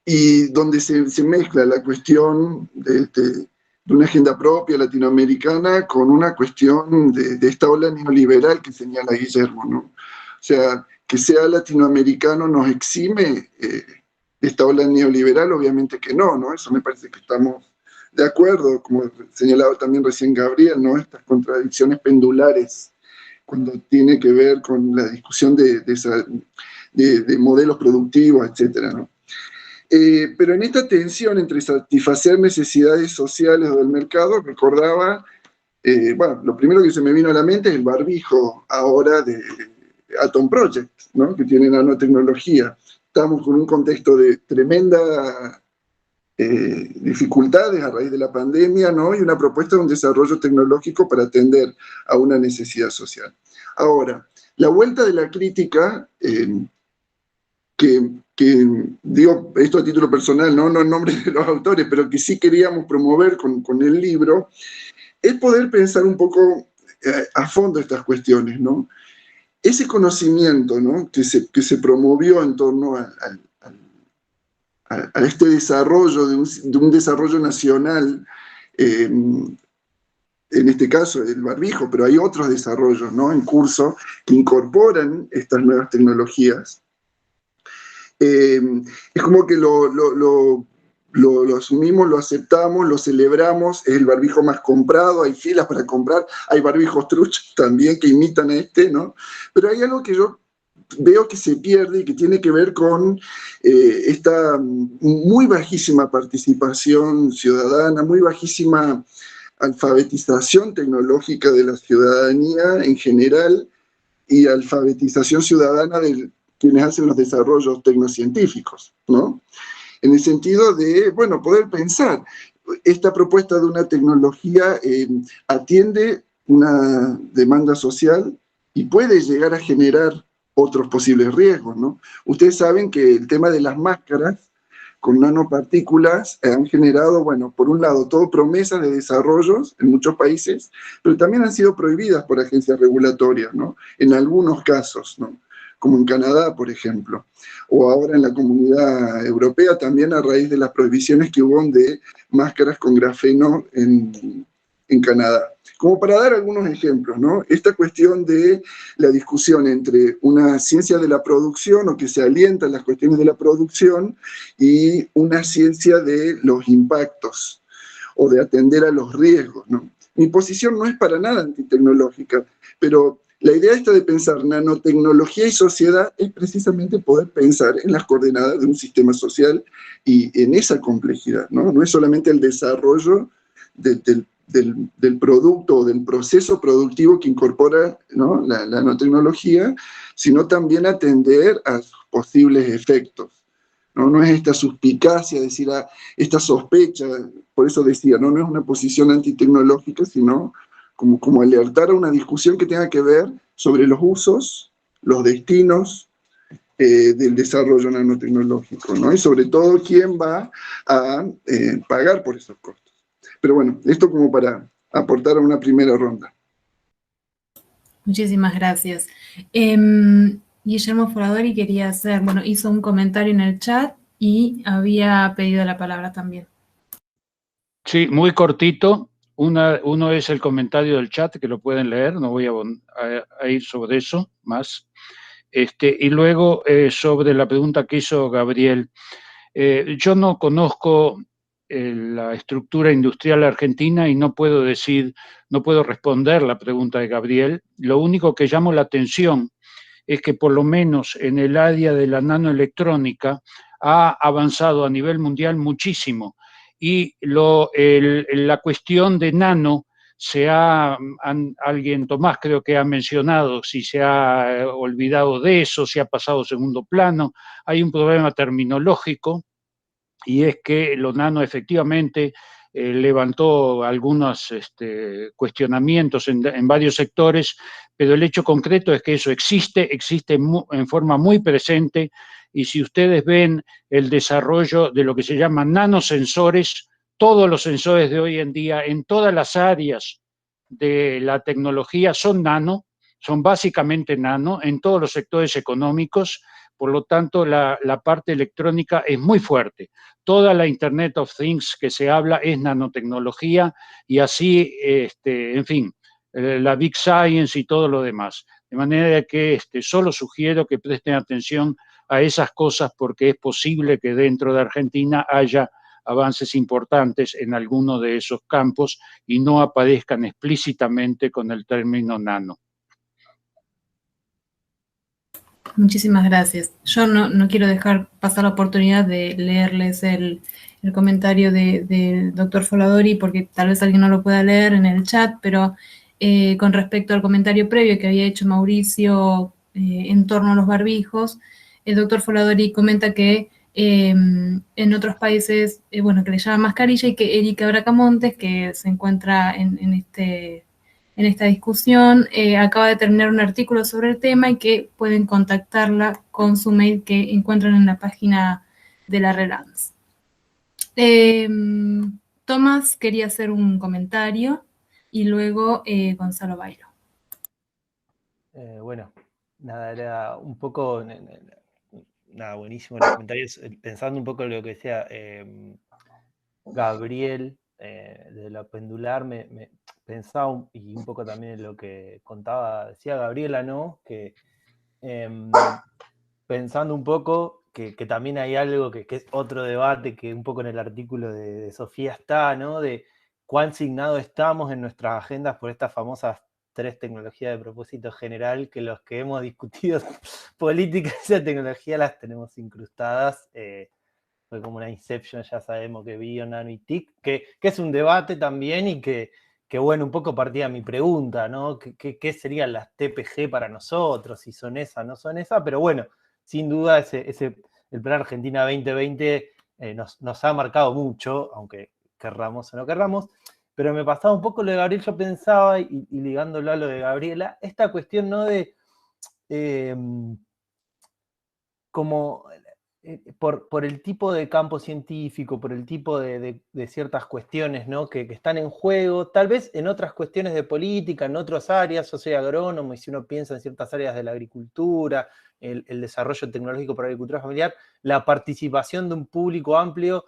Y donde se mezcla la cuestión de una agenda propia latinoamericana con una cuestión de esta ola neoliberal que señala Guillermo, ¿no? O sea, que sea latinoamericano nos exime de esta ola neoliberal, obviamente que no, eso me parece que estamos de acuerdo, como señalaba también recién Gabriel, ¿no? Estas contradicciones pendulares cuando tiene que ver con la discusión de modelos productivos, etcétera, ¿no? Pero en esta tensión entre satisfacer necesidades sociales del mercado, recordaba, bueno, lo primero que se me vino a la mente es el barbijo ahora de Atom Project, ¿no? Que tiene nanotecnología. Estamos con un contexto de tremenda dificultades a raíz de la pandemia, ¿no? Y una propuesta de un desarrollo tecnológico para atender a una necesidad social. Ahora, la vuelta de la crítica, que digo esto a título personal, no en nombre de los autores, pero que sí queríamos promover con el libro, es poder pensar un poco a fondo estas cuestiones, ¿no? Ese conocimiento, ¿no? que se promovió en torno a este desarrollo, de un desarrollo nacional, en este caso el barbijo, pero hay otros desarrollos, ¿no? En curso que incorporan estas nuevas tecnologías. Es como que lo asumimos, lo aceptamos, lo celebramos, es el barbijo más comprado, hay filas para comprar, hay barbijos truchos también que imitan a ¿no? Pero hay algo que yo veo que se pierde y que tiene que ver con esta muy bajísima participación ciudadana, muy bajísima alfabetización tecnológica de la ciudadanía en general y alfabetización ciudadana de quienes hacen los desarrollos tecnocientíficos, ¿no? En el sentido de, bueno, poder pensar, esta propuesta de una tecnología atiende una demanda social y puede llegar a generar otros posibles riesgos, ¿no? Ustedes saben que el tema de las máscaras con nanopartículas han generado, bueno, por un lado, todo promesas de desarrollos en muchos países, pero también han sido prohibidas por agencias regulatorias, ¿no? En algunos casos, ¿no? Como en Canadá, por ejemplo, o ahora en la Comunidad Europea también a raíz de las prohibiciones que hubo de máscaras con grafeno en Canadá. Como para dar algunos ejemplos, ¿no? Esta cuestión de la discusión entre una ciencia de la producción o que se alienta en las cuestiones de la producción y una ciencia de los impactos o de atender a los riesgos, ¿no? Mi posición no es para nada antitecnológica, pero la idea esta de pensar nanotecnología y sociedad es precisamente poder pensar en las coordenadas de un sistema social y en esa complejidad, ¿no? No es solamente el desarrollo del producto o del proceso productivo que incorpora, ¿no? la nanotecnología, sino también atender a sus posibles efectos. No es esta suspicacia, decir, esta sospecha, por eso decía, no es una posición antitecnológica, sino como alertar a una discusión que tenga que ver sobre los usos, los destinos del desarrollo nanotecnológico, ¿no? Y sobre todo quién va a pagar por esos costos. Pero bueno, esto como para aportar a una primera ronda. Muchísimas gracias. Guillermo Foradori quería hacer, bueno, hizo un comentario en el chat y había pedido la palabra también. Sí, muy cortito. Uno es el comentario del chat, que lo pueden leer, no voy a ir sobre eso más. Y luego sobre la pregunta que hizo Gabriel. Yo no conozco la estructura industrial argentina y no puedo responder la pregunta de Gabriel. Lo único que llamo la atención es que por lo menos en el área de la nanoelectrónica ha avanzado a nivel mundial muchísimo. Y la cuestión de nano alguien, Tomás creo que ha mencionado, si se ha olvidado de eso, si ha pasado a segundo plano. Hay un problema terminológico y es que lo nano efectivamente levantó algunos cuestionamientos en varios sectores, pero el hecho concreto es que eso existe en forma muy presente, y si ustedes ven el desarrollo de lo que se llaman nanosensores, todos los sensores de hoy en día en todas las áreas de la tecnología son básicamente nano en todos los sectores económicos. Por lo tanto, la parte electrónica es muy fuerte. Toda la Internet of Things que se habla es nanotecnología, y así, en fin, la Big Science y todo lo demás. De manera que solo sugiero que presten atención a esas cosas, porque es posible que dentro de Argentina haya avances importantes en alguno de esos campos y no aparezcan explícitamente con el término nano. Muchísimas gracias. Yo no quiero dejar pasar la oportunidad de leerles el comentario del doctor Foradori, porque tal vez alguien no lo pueda leer en el chat, pero con respecto al comentario previo que había hecho Mauricio en torno a los barbijos, el doctor Foradori comenta que en otros países, bueno, que le llaman mascarilla, y que Erika Bracamontes, que se encuentra en esta discusión, acaba de terminar un artículo sobre el tema y que pueden contactarla con su mail que encuentran en la página de la Relance. Tomás quería hacer un comentario y luego Gonzalo Bailo. Bueno, nada, era un poco, nada, buenísimo los comentarios, pensando un poco en lo que decía Gabriel, de lo pendular, me pensaba, y un poco también en lo que decía Gabriela, ¿no? Que pensando un poco que también hay algo que es otro debate, que un poco en el artículo de Sofía está, ¿no? De cuán signados estamos en nuestras agendas por estas famosas 3 tecnologías de propósito general, que los que hemos discutido política y esa tecnología las tenemos incrustadas. Fue como una Inception, ya sabemos que bio, nano y TIC, que es un debate también, y que bueno, un poco partía mi pregunta, ¿no? ¿Qué serían las TPG para nosotros? Si son esas, no son esas, pero bueno, sin duda el Plan Argentina 2020 nos ha marcado mucho, aunque querramos o no querramos. Pero me pasaba un poco lo de Gabriel, yo pensaba, y ligándolo a lo de Gabriela, esta cuestión, ¿no? De como por el tipo de campo científico, por el tipo de ciertas cuestiones, ¿no? que están en juego, tal vez en otras cuestiones de política, en otras áreas. Yo soy agrónomo, y si uno piensa en ciertas áreas de la agricultura, el desarrollo tecnológico para la agricultura familiar, la participación de un público amplio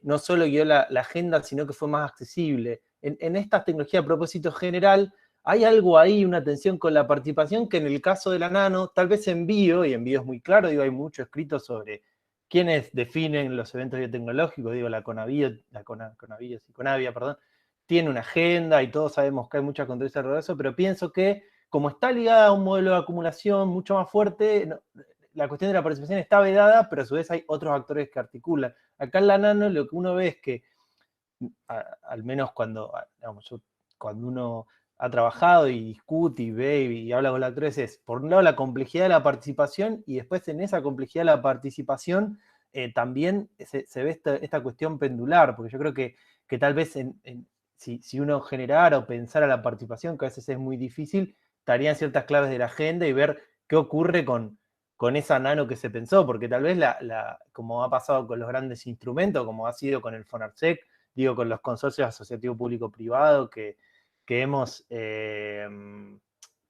no solo guió la agenda, sino que fue más accesible. En estas tecnologías a propósito general, hay algo ahí, una tensión con la participación, que en el caso de la nano, tal vez en bio, y en bio es muy claro, digo, hay mucho escrito sobre quiénes definen los eventos biotecnológicos, digo, la Conavia, perdón, tiene una agenda, y todos sabemos que hay mucha controversia alrededor de eso, pero pienso que, como está ligada a un modelo de acumulación mucho más fuerte, la cuestión de la participación está vedada, pero a su vez hay otros actores que articulan. Acá en la nano lo que uno ve es que, al menos cuando uno ha trabajado y discute y ve y habla con los actores, es, por un lado, la complejidad de la participación, y después en esa complejidad de la participación también se ve esta cuestión pendular, porque yo creo que tal vez si uno generara o pensara la participación, que a veces es muy difícil, estarían ciertas claves de la agenda y ver qué ocurre con esa nano que se pensó, porque tal vez como ha pasado con los grandes instrumentos, como ha sido con el FONARSEC, digo, con los consorcios asociativo público-privado que hemos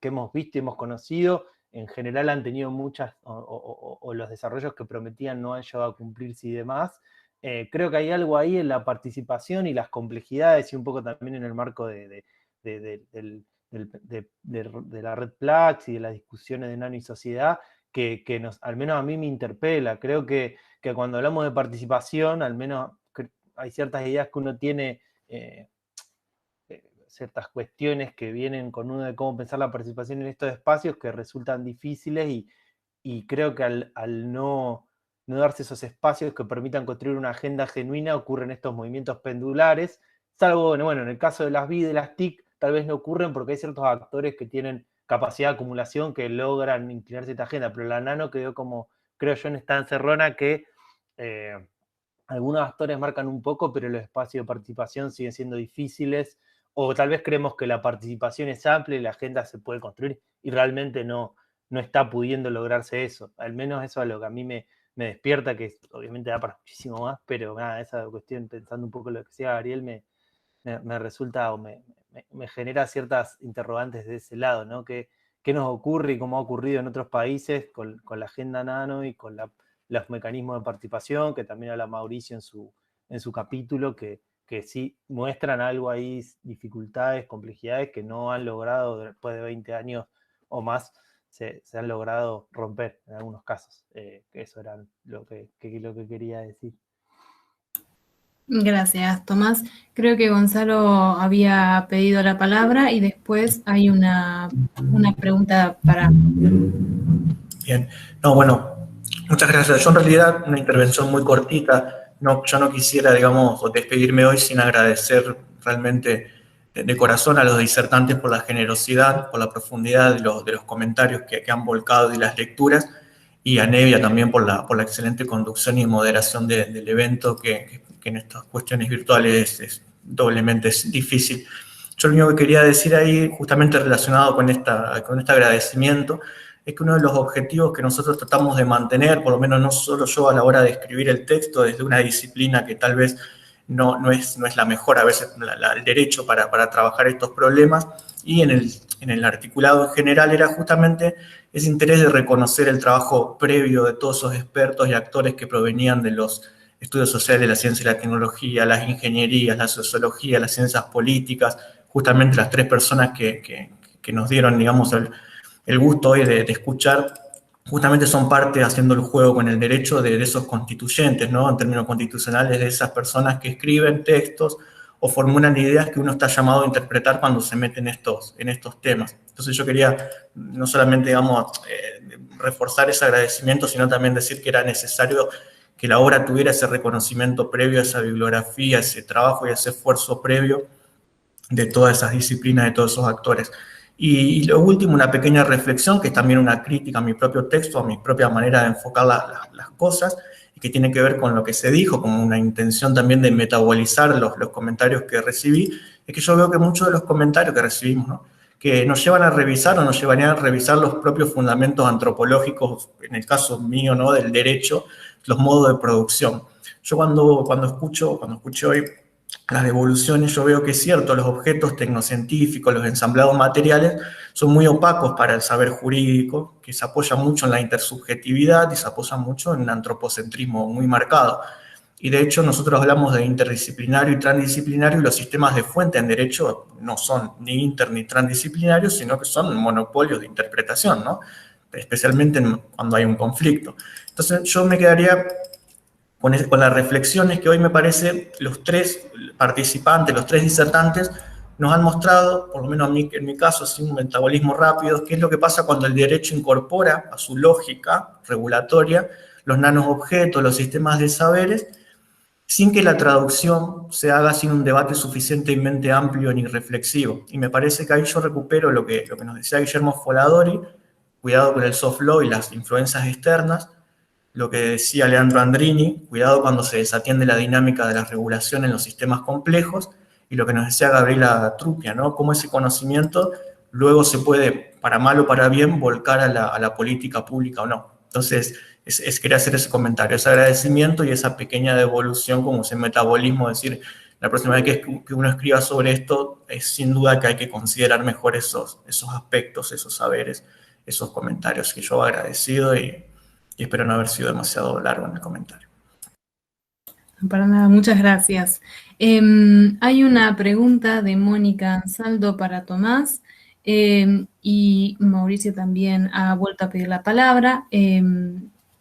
hemos visto y hemos conocido, en general han tenido muchas, o los desarrollos que prometían no han llegado a cumplirse y demás. Creo que hay algo ahí en la participación y las complejidades, y un poco también en el marco de la Red Plax y de las discusiones de Nano y Sociedad, que al menos a mí me interpela. Creo que cuando hablamos de participación, al menos hay ciertas ideas que uno tiene, ciertas cuestiones que vienen con uno de cómo pensar la participación en estos espacios que resultan difíciles, y creo que al no darse esos espacios que permitan construir una agenda genuina, ocurren estos movimientos pendulares, salvo, bueno, en el caso de las BID y de las TIC, tal vez no ocurren porque hay ciertos actores que tienen capacidad de acumulación que logran inclinarse esta agenda, pero la Nano quedó como, creo yo, en esta encerrona que algunos actores marcan un poco, pero los espacios de participación siguen siendo difíciles, o tal vez creemos que la participación es amplia y la agenda se puede construir, y realmente no está pudiendo lograrse eso. Al menos eso es lo que a mí me despierta, que obviamente da para muchísimo más, pero nada, esa cuestión, pensando un poco en lo que decía Gabriel, me resulta, o me genera ciertas interrogantes de ese lado, ¿no? ¿Qué nos ocurre y cómo ha ocurrido en otros países con la agenda Nano y con los mecanismos de participación, que también habla Mauricio en su capítulo, que sí muestran algo ahí, dificultades, complejidades que no han logrado después de 20 años o más, se han logrado romper en algunos casos. Eso era lo que quería decir. Gracias, Tomás. Creo que Gonzalo había pedido la palabra y después hay una pregunta para... Bien. No, bueno, muchas gracias. Yo en realidad una intervención muy cortita. Yo no quisiera, digamos, despedirme hoy sin agradecer realmente de corazón a los disertantes por la generosidad, por la profundidad de los comentarios que han volcado y las lecturas, y a Nevia también por la excelente conducción y moderación del evento, que en estas cuestiones virtuales es doblemente difícil. Yo lo único que quería decir ahí, justamente relacionado con este agradecimiento, es que uno de los objetivos que nosotros tratamos de mantener, por lo menos no solo yo a la hora de escribir el texto, desde una disciplina que tal vez no es la mejor, a veces el derecho para trabajar estos problemas, y en el articulado en general era justamente ese interés de reconocer el trabajo previo de todos esos expertos y actores que provenían de los estudios sociales, de la ciencia y la tecnología, las ingenierías, la sociología, las ciencias políticas, justamente las tres personas que nos dieron, digamos, el gusto hoy de escuchar, justamente son parte haciendo el juego con el derecho de esos constituyentes, ¿no? En términos constitucionales, de esas personas que escriben textos o formulan ideas que uno está llamado a interpretar cuando se mete en estos temas. Entonces yo quería no solamente, digamos, reforzar ese agradecimiento, sino también decir que era necesario que la obra tuviera ese reconocimiento previo, esa bibliografía, ese trabajo y ese esfuerzo previo de todas esas disciplinas, de todos esos actores. Y lo último, una pequeña reflexión, que es también una crítica a mi propio texto, a mi propia manera de enfocar las cosas, y que tiene que ver con lo que se dijo, con una intención también de metabolizar los comentarios que recibí, es que yo veo que muchos de los comentarios que recibimos, ¿no?, que nos llevan a revisar o nos llevarían a revisar los propios fundamentos antropológicos, en el caso mío, ¿no?, del derecho, los modos de producción. Yo cuando escuché hoy las devoluciones, yo veo que es cierto, los objetos tecnocientíficos, los ensamblados materiales, son muy opacos para el saber jurídico, que se apoya mucho en la intersubjetividad y se apoya mucho en un antropocentrismo muy marcado. Y de hecho nosotros hablamos de interdisciplinario y transdisciplinario, y los sistemas de fuente en derecho no son ni inter ni transdisciplinarios, sino que son monopolios de interpretación, ¿no?, especialmente cuando hay un conflicto. Entonces yo me quedaría con las reflexiones que hoy me parece los tres participantes, los tres disertantes, nos han mostrado, por lo menos en mi caso, sin un metabolismo rápido, qué es lo que pasa cuando el derecho incorpora a su lógica regulatoria los nanoobjetos, los sistemas de saberes, sin que la traducción se haga sin un debate suficientemente amplio ni reflexivo. Y me parece que ahí yo recupero lo que nos decía Guillermo Foladori, cuidado con el soft law y las influencias externas, lo que decía Leandro Andrini, cuidado cuando se desatiende la dinámica de la regulación en los sistemas complejos, y lo que nos decía Gabriela Trupia, ¿no?, cómo ese conocimiento luego se puede, para mal o para bien, volcar a la política pública o no. Entonces, quería hacer ese comentario, ese agradecimiento y esa pequeña devolución como ese metabolismo, decir, la próxima vez que uno escriba sobre esto, es sin duda que hay que considerar mejor esos aspectos, esos saberes, esos comentarios, que yo agradecido y espero no haber sido demasiado largo en el comentario. Para nada, muchas gracias. Hay una pregunta de Mónica Ansaldo para Tomás, y Mauricio también ha vuelto a pedir la palabra.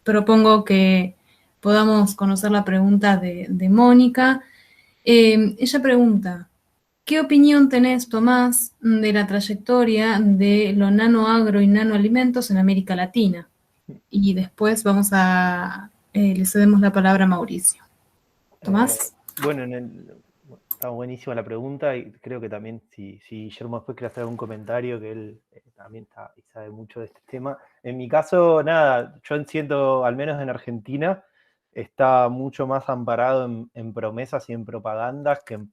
Propongo que podamos conocer la pregunta de Mónica. Ella pregunta: ¿qué opinión tenés, Tomás, de la trayectoria de lo nanoagro y nanoalimentos en América Latina? Y después le cedemos la palabra a Mauricio. Tomás. Bueno, está buenísima la pregunta y creo que también si Guillermo después quiere hacer algún comentario, que él también está y sabe mucho de este tema. En mi caso, nada, yo siento, al menos en Argentina, está mucho más amparado en promesas y en propagandas que en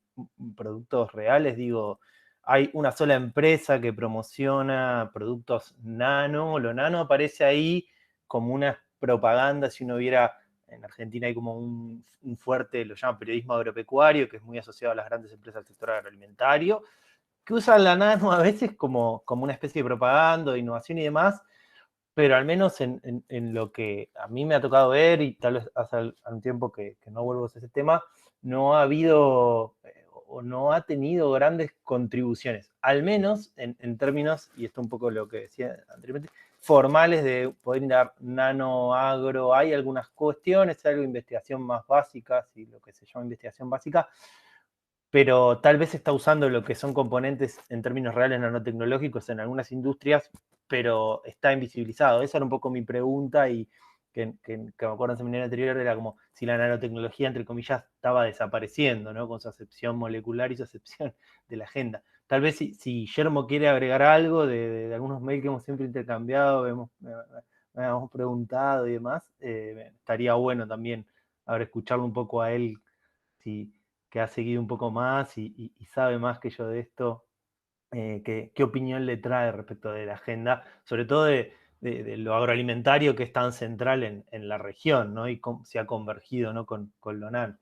productos reales. Digo, hay una sola empresa que promociona productos nano. Lo nano aparece ahí como una propaganda. Si uno viera, en Argentina hay como un fuerte, lo llaman periodismo agropecuario, que es muy asociado a las grandes empresas del sector agroalimentario, que usan la nano a veces como una especie de propaganda, de innovación y demás, pero al menos en lo que a mí me ha tocado ver, y tal vez hace un tiempo que no vuelvo a ese tema, no ha habido o no ha tenido grandes contribuciones, al menos en términos, y esto un poco lo que decía anteriormente, formales de poder dar nanoagro. Hay algunas cuestiones, hay algo de investigación más básica, y lo que se llama investigación básica, pero tal vez está usando lo que son componentes en términos reales nanotecnológicos en algunas industrias, pero está invisibilizado. Esa era un poco mi pregunta, y que me acuerdo en el seminario anterior era como si la nanotecnología, entre comillas, estaba desapareciendo, ¿no? Con su acepción molecular y su acepción de la agenda. Tal vez si Guillermo quiere agregar algo de algunos mails que hemos siempre intercambiado, me hemos preguntado y demás, estaría bueno también escucharlo un poco a él, que ha seguido un poco más y sabe más que yo de esto, qué opinión le trae respecto de la agenda, sobre todo de lo agroalimentario, que es tan central en la región, ¿no? Y cómo se ha convergido, ¿no? con lo nano.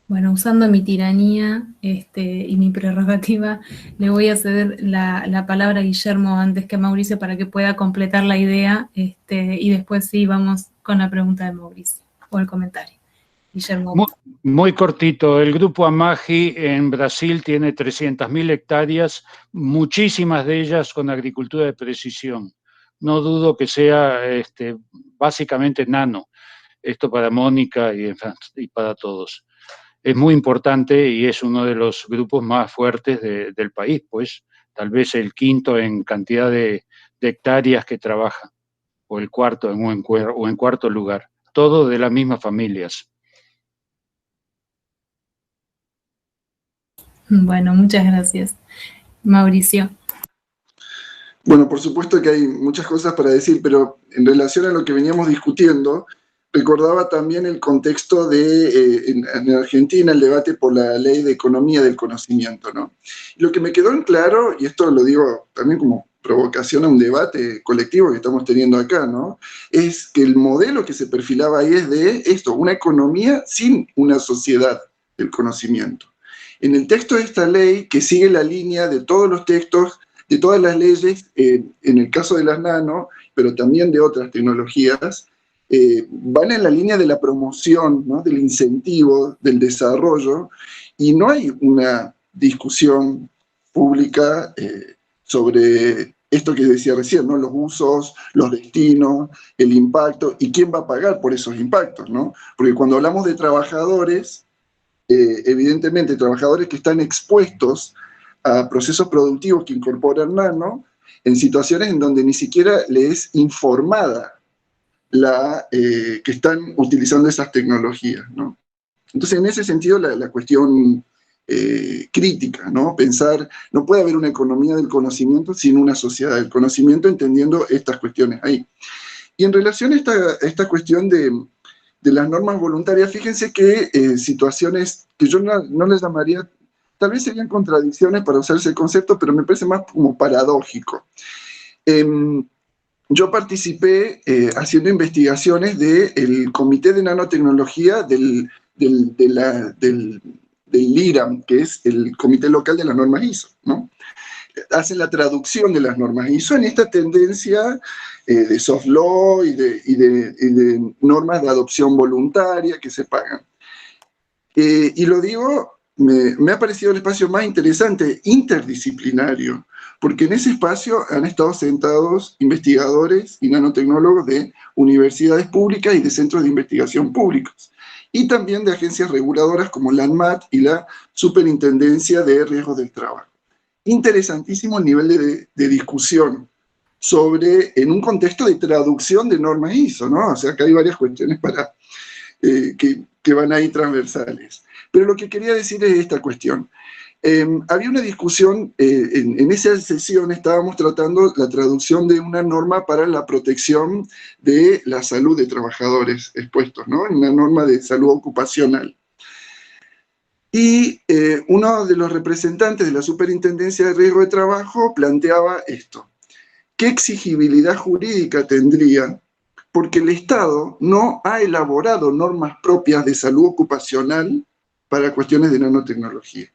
Bueno, usando mi tiranía y mi prerrogativa, le voy a ceder la palabra a Guillermo antes que a Mauricio para que pueda completar la idea, y después sí vamos con la pregunta de Mauricio o el comentario. Guillermo. Muy cortito. El grupo AMAGI en Brasil tiene 300.000 hectáreas, muchísimas de ellas con agricultura de precisión. No dudo que sea básicamente nano. Esto para Mónica y para todos. Es muy importante y es uno de los grupos más fuertes del país, pues tal vez el quinto en cantidad de hectáreas que trabaja, o el cuarto en cuarto lugar. Todo de las mismas familias. Bueno, muchas gracias. Mauricio. Bueno, por supuesto que hay muchas cosas para decir, pero en relación a lo que veníamos discutiendo, recordaba también el contexto en Argentina, el debate por la ley de economía del conocimiento, ¿no? Lo que me quedó en claro, y esto lo digo también como provocación a un debate colectivo que estamos teniendo acá, ¿no? Es que el modelo que se perfilaba ahí es de esto, una economía sin una sociedad del conocimiento. En el texto de esta ley, que sigue la línea de todos los textos, de todas las leyes, en el caso de las nano, pero también de otras tecnologías, van en la línea de la promoción, ¿no? Del incentivo, del desarrollo, y no hay una discusión pública sobre esto que decía recién, ¿no? Los usos, los destinos, el impacto, y quién va a pagar por esos impactos, ¿no? Porque cuando hablamos de trabajadores, evidentemente trabajadores que están expuestos a procesos productivos que incorporan nano, en situaciones en donde ni siquiera le es informada que están utilizando esas tecnologías, ¿no? Entonces, en ese sentido, la cuestión crítica, ¿no? Pensar, no puede haber una economía del conocimiento sin una sociedad del conocimiento, entendiendo estas cuestiones ahí. Y en relación a esta cuestión de las normas voluntarias, fíjense que situaciones que yo no les llamaría, tal vez serían contradicciones para usar ese concepto, pero me parece más como paradójico. Yo participé haciendo investigaciones del Comité de Nanotecnología del del IRAM, que es el Comité Local de las Normas ISO, ¿no? Hacen la traducción de las normas ISO en esta tendencia de soft law y de normas de adopción voluntaria que se pagan. Y lo digo, me ha parecido el espacio más interesante, interdisciplinario, porque en ese espacio han estado sentados investigadores y nanotecnólogos de universidades públicas y de centros de investigación públicos, y también de agencias reguladoras como la ANMAT y la Superintendencia de Riesgos del Trabajo. Interesantísimo el nivel de discusión en un contexto de traducción de normas ISO, ¿no? O sea, que hay varias cuestiones que van ahí transversales. Pero lo que quería decir es esta cuestión. Había una discusión, en esa sesión estábamos tratando la traducción de una norma para la protección de la salud de trabajadores expuestos, ¿no? Una norma de salud ocupacional. Y uno de los representantes de la Superintendencia de Riesgo de Trabajo planteaba esto. ¿Qué exigibilidad jurídica tendría? Porque el Estado no ha elaborado normas propias de salud ocupacional para cuestiones de nanotecnología.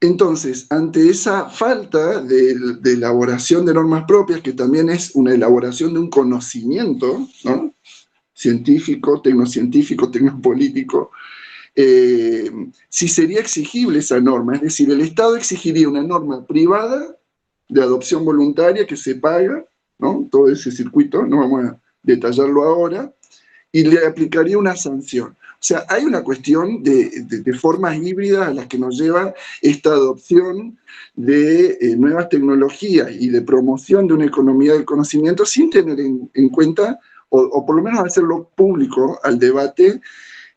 Entonces, ante esa falta de elaboración de normas propias, que también es una elaboración de un conocimiento, ¿no? Científico, tecnopolítico, si sería exigible esa norma, es decir, el Estado exigiría una norma privada de adopción voluntaria que se paga, ¿no? Todo ese circuito, no vamos a detallarlo ahora, y le aplicaría una sanción. O sea, hay una cuestión de formas híbridas a las que nos lleva esta adopción de nuevas tecnologías y de promoción de una economía del conocimiento sin tener en cuenta, o por lo menos hacerlo público al debate,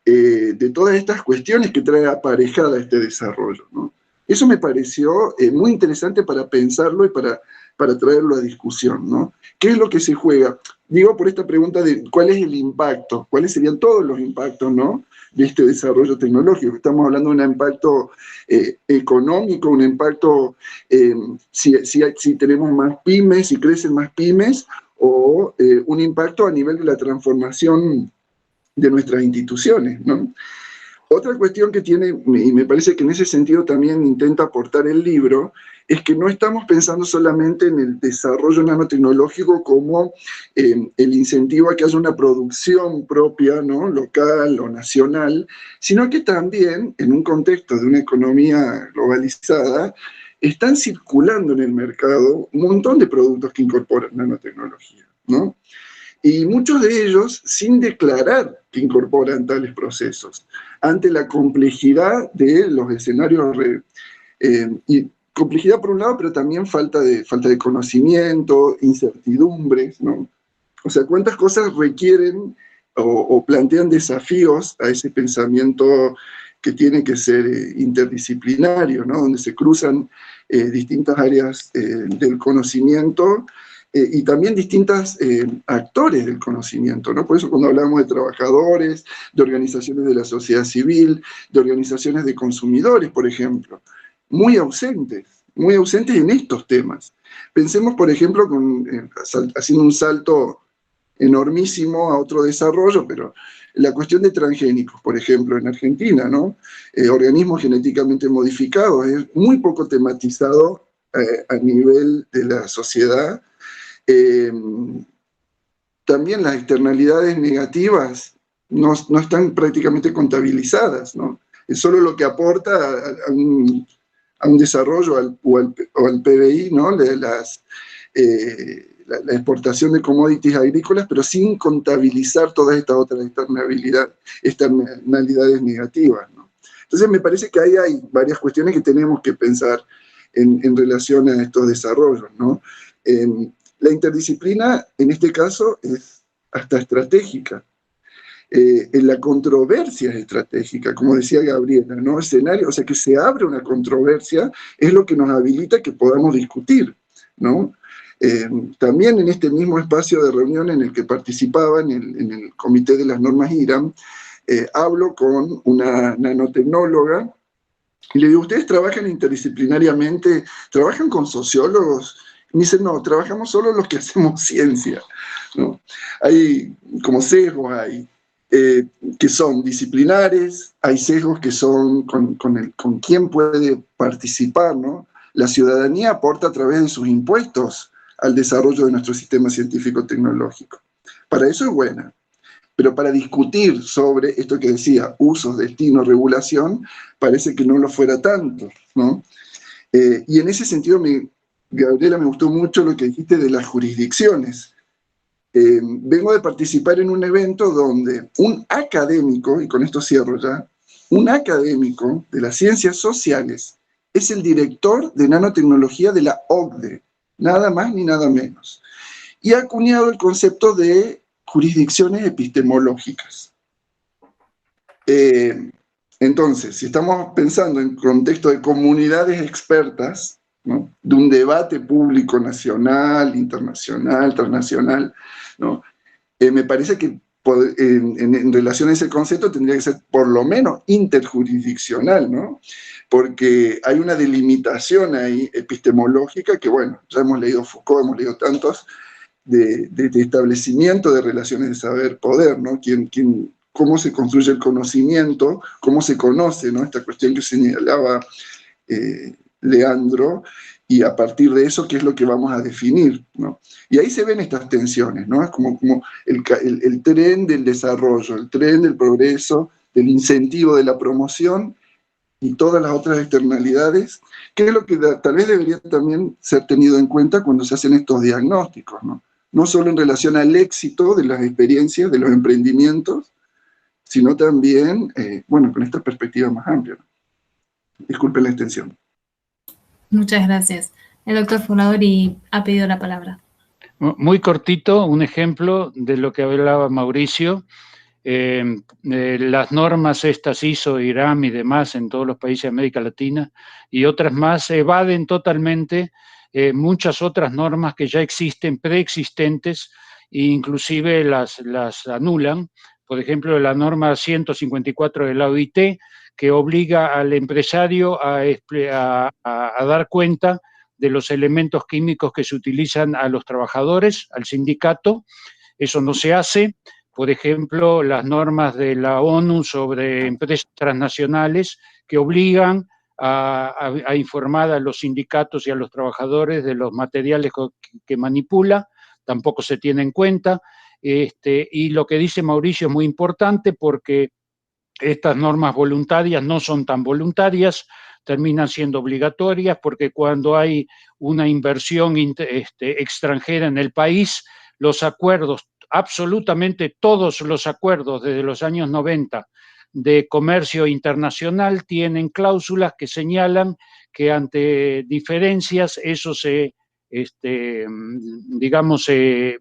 de todas estas cuestiones que trae aparejada este desarrollo, ¿no? Eso me pareció muy interesante para pensarlo y para traerlo a discusión, ¿no? ¿Qué es lo que se juega? Digo por esta pregunta de cuál es el impacto, cuáles serían todos los impactos, ¿no?, de este desarrollo tecnológico. Estamos hablando de un impacto económico, un impacto si tenemos más pymes, si crecen más pymes, o un impacto a nivel de la transformación de nuestras instituciones, ¿no? Otra cuestión que tiene, y me parece que en ese sentido también intenta aportar el libro, es que no estamos pensando solamente en el desarrollo nanotecnológico como el incentivo a que haya una producción propia, ¿no?, local o nacional, sino que también, en un contexto de una economía globalizada, están circulando en el mercado un montón de productos que incorporan nanotecnología, ¿no? Y muchos de ellos sin declarar que incorporan tales procesos, ante la complejidad de los escenarios, y complejidad por un lado, pero también falta de conocimiento, incertidumbres, ¿no? O sea, cuántas cosas requieren o plantean desafíos a ese pensamiento que tiene que ser interdisciplinario, ¿no?, donde se cruzan distintas áreas del conocimiento, y también distintos actores del conocimiento, ¿no? Por eso cuando hablamos de trabajadores, de organizaciones de la sociedad civil, de organizaciones de consumidores, por ejemplo, muy ausentes en estos temas. Pensemos, por ejemplo, haciendo un salto enormísimo a otro desarrollo, pero la cuestión de transgénicos, por ejemplo, en Argentina, ¿no? Organismos genéticamente modificados, es muy poco tematizado a nivel de la sociedad. También las externalidades negativas no están prácticamente contabilizadas, ¿no? Es solo lo que aporta a un desarrollo o al PBI, ¿no?, la exportación de commodities agrícolas, pero sin contabilizar todas estas otras externalidades negativas, ¿no? Entonces me parece que ahí hay varias cuestiones que tenemos que pensar en relación a estos desarrollos, ¿no? La interdisciplina, en este caso, es hasta estratégica. En la controversia es estratégica, como decía Gabriela, ¿no? Escenario, o sea, que se abre una controversia es lo que nos habilita que podamos discutir, ¿no? También en este mismo espacio de reunión en el que participaba, en el Comité de las Normas IRAM, hablo con una nanotecnóloga y le digo, ¿ustedes trabajan interdisciplinariamente? ¿Trabajan con sociólogos? Me dicen, no, trabajamos solo los que hacemos ciencia, ¿no? Hay como sesgos ahí. que son disciplinares, hay sesgos que son con quién puede participar, ¿no? La ciudadanía aporta a través de sus impuestos al desarrollo de nuestro sistema científico-tecnológico. Para eso es buena, pero para discutir sobre esto que decía, usos, destino, regulación, parece que no lo fuera tanto, ¿no? Y en ese sentido, Gabriela, me gustó mucho lo que dijiste de las jurisdicciones. Vengo de participar en un evento donde un académico, y con esto cierro ya, un académico de las ciencias sociales es el director de nanotecnología de la OCDE, nada más ni nada menos. Y ha acuñado el concepto de jurisdicciones epistemológicas. Entonces, si estamos pensando en contexto de comunidades expertas, ¿no?, de un debate público nacional, internacional, transnacional, ¿no?, me parece que en relación a ese concepto tendría que ser por lo menos interjurisdiccional, ¿no? Porque hay una delimitación ahí epistemológica que, bueno, ya hemos leído Foucault, hemos leído tantos, de establecimiento de relaciones de saber-poder, ¿no? Cómo se construye el conocimiento, cómo se conoce, ¿no? Esta cuestión que señalaba Leandro, y a partir de eso, ¿qué es lo que vamos a definir, ¿no? Y ahí se ven estas tensiones, ¿no? Es como el tren del desarrollo, el tren del progreso, del incentivo de la promoción y todas las otras externalidades, que es lo que tal vez debería también ser tenido en cuenta cuando se hacen estos diagnósticos, ¿no? No solo en relación al éxito de las experiencias, de los emprendimientos, sino también, bueno, con esta perspectiva más amplia, ¿no? Disculpen la extensión. Muchas gracias. El doctor Foladori ha pedido la palabra. Muy cortito, un ejemplo de lo que hablaba Mauricio. Las normas estas ISO, IRAM y demás en todos los países de América Latina y otras más evaden totalmente muchas otras normas que ya existen, preexistentes, e inclusive las anulan. Por ejemplo, la norma 154 de la OIT, que obliga al empresario a dar cuenta de los elementos químicos que se utilizan a los trabajadores, al sindicato. Eso no se hace. Por ejemplo, las normas de la ONU sobre empresas transnacionales que obligan a informar a los sindicatos y a los trabajadores de los materiales que manipula, tampoco se tiene en cuenta. Y lo que dice Mauricio es muy importante porque estas normas voluntarias no son tan voluntarias, terminan siendo obligatorias porque cuando hay una inversión extranjera en el país, los acuerdos, absolutamente todos los acuerdos desde los años 90 de comercio internacional tienen cláusulas que señalan que ante diferencias eso se,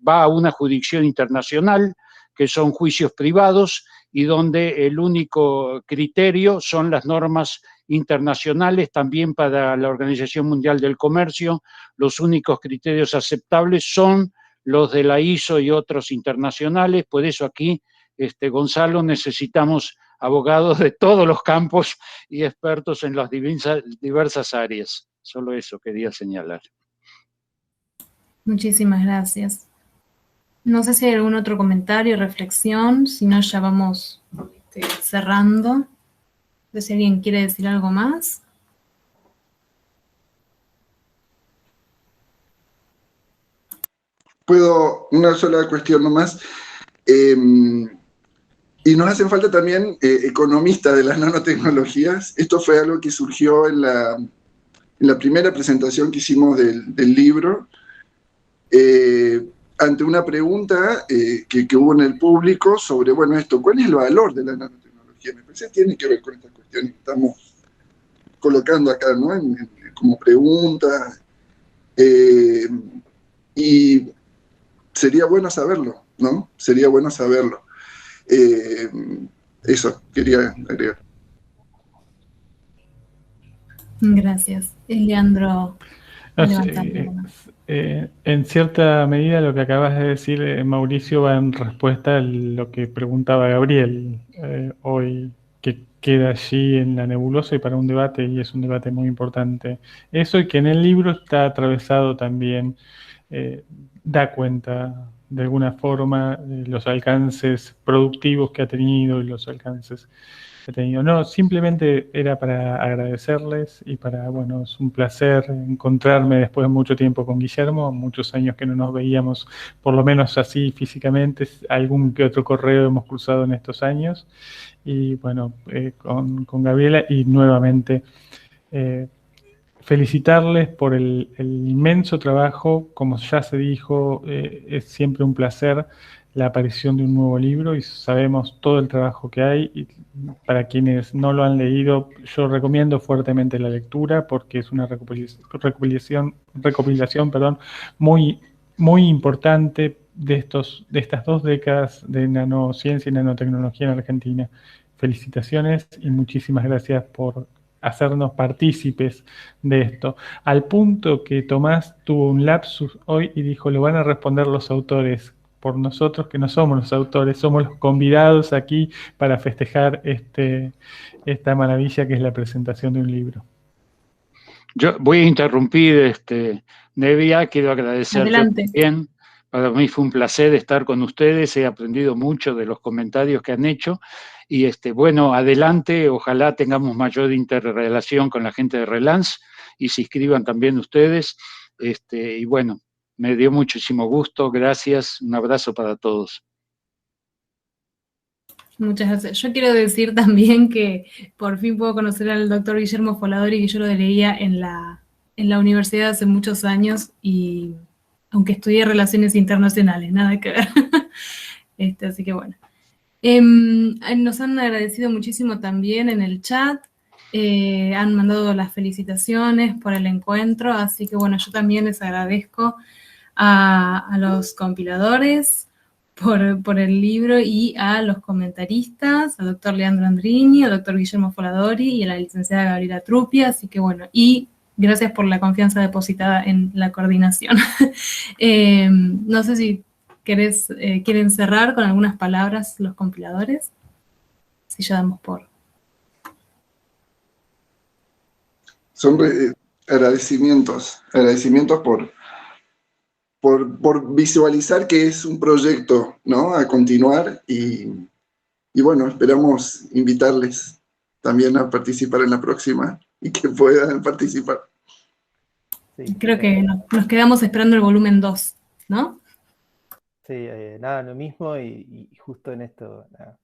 va a una jurisdicción internacional, que son juicios privados y donde el único criterio son las normas internacionales. También para la Organización Mundial del Comercio, los únicos criterios aceptables son los de la ISO y otros internacionales. Por eso aquí, Gonzalo, necesitamos abogados de todos los campos y expertos en las diversas áreas. Solo eso quería señalar. Muchísimas gracias. No sé si hay algún otro comentario, reflexión, si no ya vamos cerrando. No sé si alguien quiere decir algo más. Puedo, una sola cuestión nomás. Y nos hacen falta también economistas de las nanotecnologías. Esto fue algo que surgió en la primera presentación que hicimos del libro, ante una pregunta que hubo en el público sobre, bueno, ¿cuál es el valor de la nanotecnología? Me parece que tiene que ver con estas cuestiones que estamos colocando acá, ¿no? Como pregunta. Y sería bueno saberlo, ¿no? Sería bueno saberlo. Eso quería agregar. Gracias. Leandro. En cierta medida lo que acabas de decir, Mauricio, va en respuesta a lo que preguntaba Gabriel hoy, que queda allí en la nebulosa y para un debate, y es un debate muy importante. Eso, y que en el libro está atravesado también, da cuenta de alguna forma los alcances productivos que ha tenido y los alcances que ha tenido. No, simplemente era para agradecerles y para, bueno, es un placer encontrarme después de mucho tiempo con Guillermo, muchos años que no nos veíamos, por lo menos así físicamente, algún que otro correo hemos cruzado en estos años, y bueno, con Gabriela, y nuevamente felicitarles por el inmenso trabajo. Como ya se dijo, es siempre un placer la aparición de un nuevo libro y sabemos todo el trabajo que hay. Y para quienes no lo han leído, yo recomiendo fuertemente la lectura porque es una recopilación muy, muy importante de estas 2 décadas de nanociencia y nanotecnología en Argentina. Felicitaciones y muchísimas gracias por hacernos partícipes de esto, al punto que Tomás tuvo un lapsus hoy y dijo: lo van a responder los autores, por nosotros que no somos los autores, somos los convidados aquí para festejar esta maravilla que es la presentación de un libro. Yo voy a interrumpir, Nevia, quiero agradecer. Adelante. Bien. Para mí fue un placer estar con ustedes, he aprendido mucho de los comentarios que han hecho y bueno, adelante, ojalá tengamos mayor interrelación con la gente de Relance y se inscriban también ustedes, y bueno, me dio muchísimo gusto, gracias, un abrazo para todos. Muchas gracias. Yo quiero decir también que por fin puedo conocer al doctor Guillermo Foladori, que yo lo leía en la universidad hace muchos años, y aunque estudié Relaciones Internacionales, nada que ver. Así que bueno. Nos han agradecido muchísimo también en el chat, han mandado las felicitaciones por el encuentro, así que bueno, yo también les agradezco a los compiladores por el libro y a los comentaristas, al doctor Leandro Andrini, al doctor Guillermo Foladori y a la licenciada Gabriela Trupia, así que bueno, y gracias por la confianza depositada en la coordinación. No sé si quieren cerrar con algunas palabras los compiladores. Si ya damos por. Son agradecimientos por visualizar que es un proyecto, ¿no?, a continuar y bueno, esperamos invitarles también a participar en la próxima y que puedan participar. Sí, creo que nos quedamos esperando el volumen 2, ¿no? Sí, nada, lo mismo y justo en esto, nada,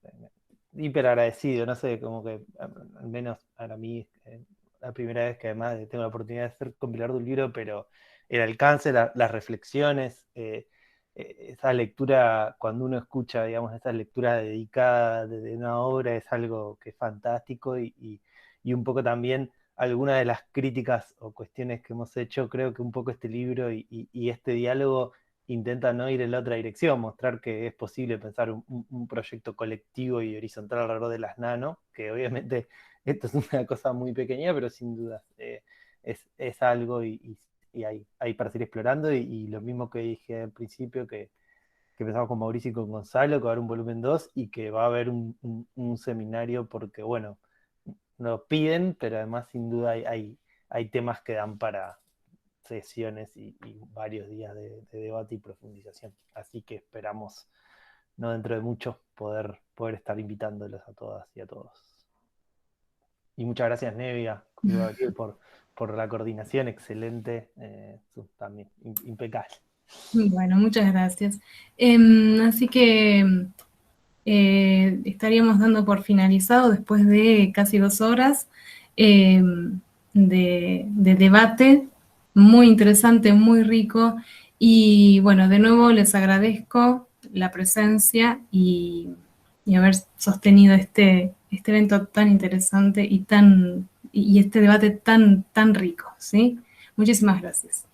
hiper agradecido, no sé, como que al menos para mí, la primera vez que además tengo la oportunidad de ser compilador de un libro, pero el alcance, las reflexiones, esa lectura, cuando uno escucha, digamos, esa lectura dedicada de una obra, es algo que es fantástico y un poco también algunas de las críticas o cuestiones que hemos hecho, creo que un poco este libro y este diálogo intenta no ir en la otra dirección, mostrar que es posible pensar un proyecto colectivo y horizontal alrededor de las nano, que obviamente esto es una cosa muy pequeña, pero sin duda es algo y hay para seguir explorando, y lo mismo que dije al principio, que empezamos con Mauricio y con Gonzalo, que va a haber un volumen 2 y que va a haber un seminario, porque bueno, nos piden, pero además sin duda hay temas que dan para sesiones y varios días de debate y profundización. Así que esperamos, no dentro de mucho, poder estar invitándolos a todas y a todos. Y muchas gracias, Nevia, por la coordinación excelente, también impecable. Bueno, muchas gracias. Así que estaríamos dando por finalizado, después de casi 2 horas de debate, muy interesante, muy rico, y bueno, de nuevo les agradezco la presencia y haber sostenido este evento tan interesante y este debate tan rico, ¿sí? Muchísimas gracias.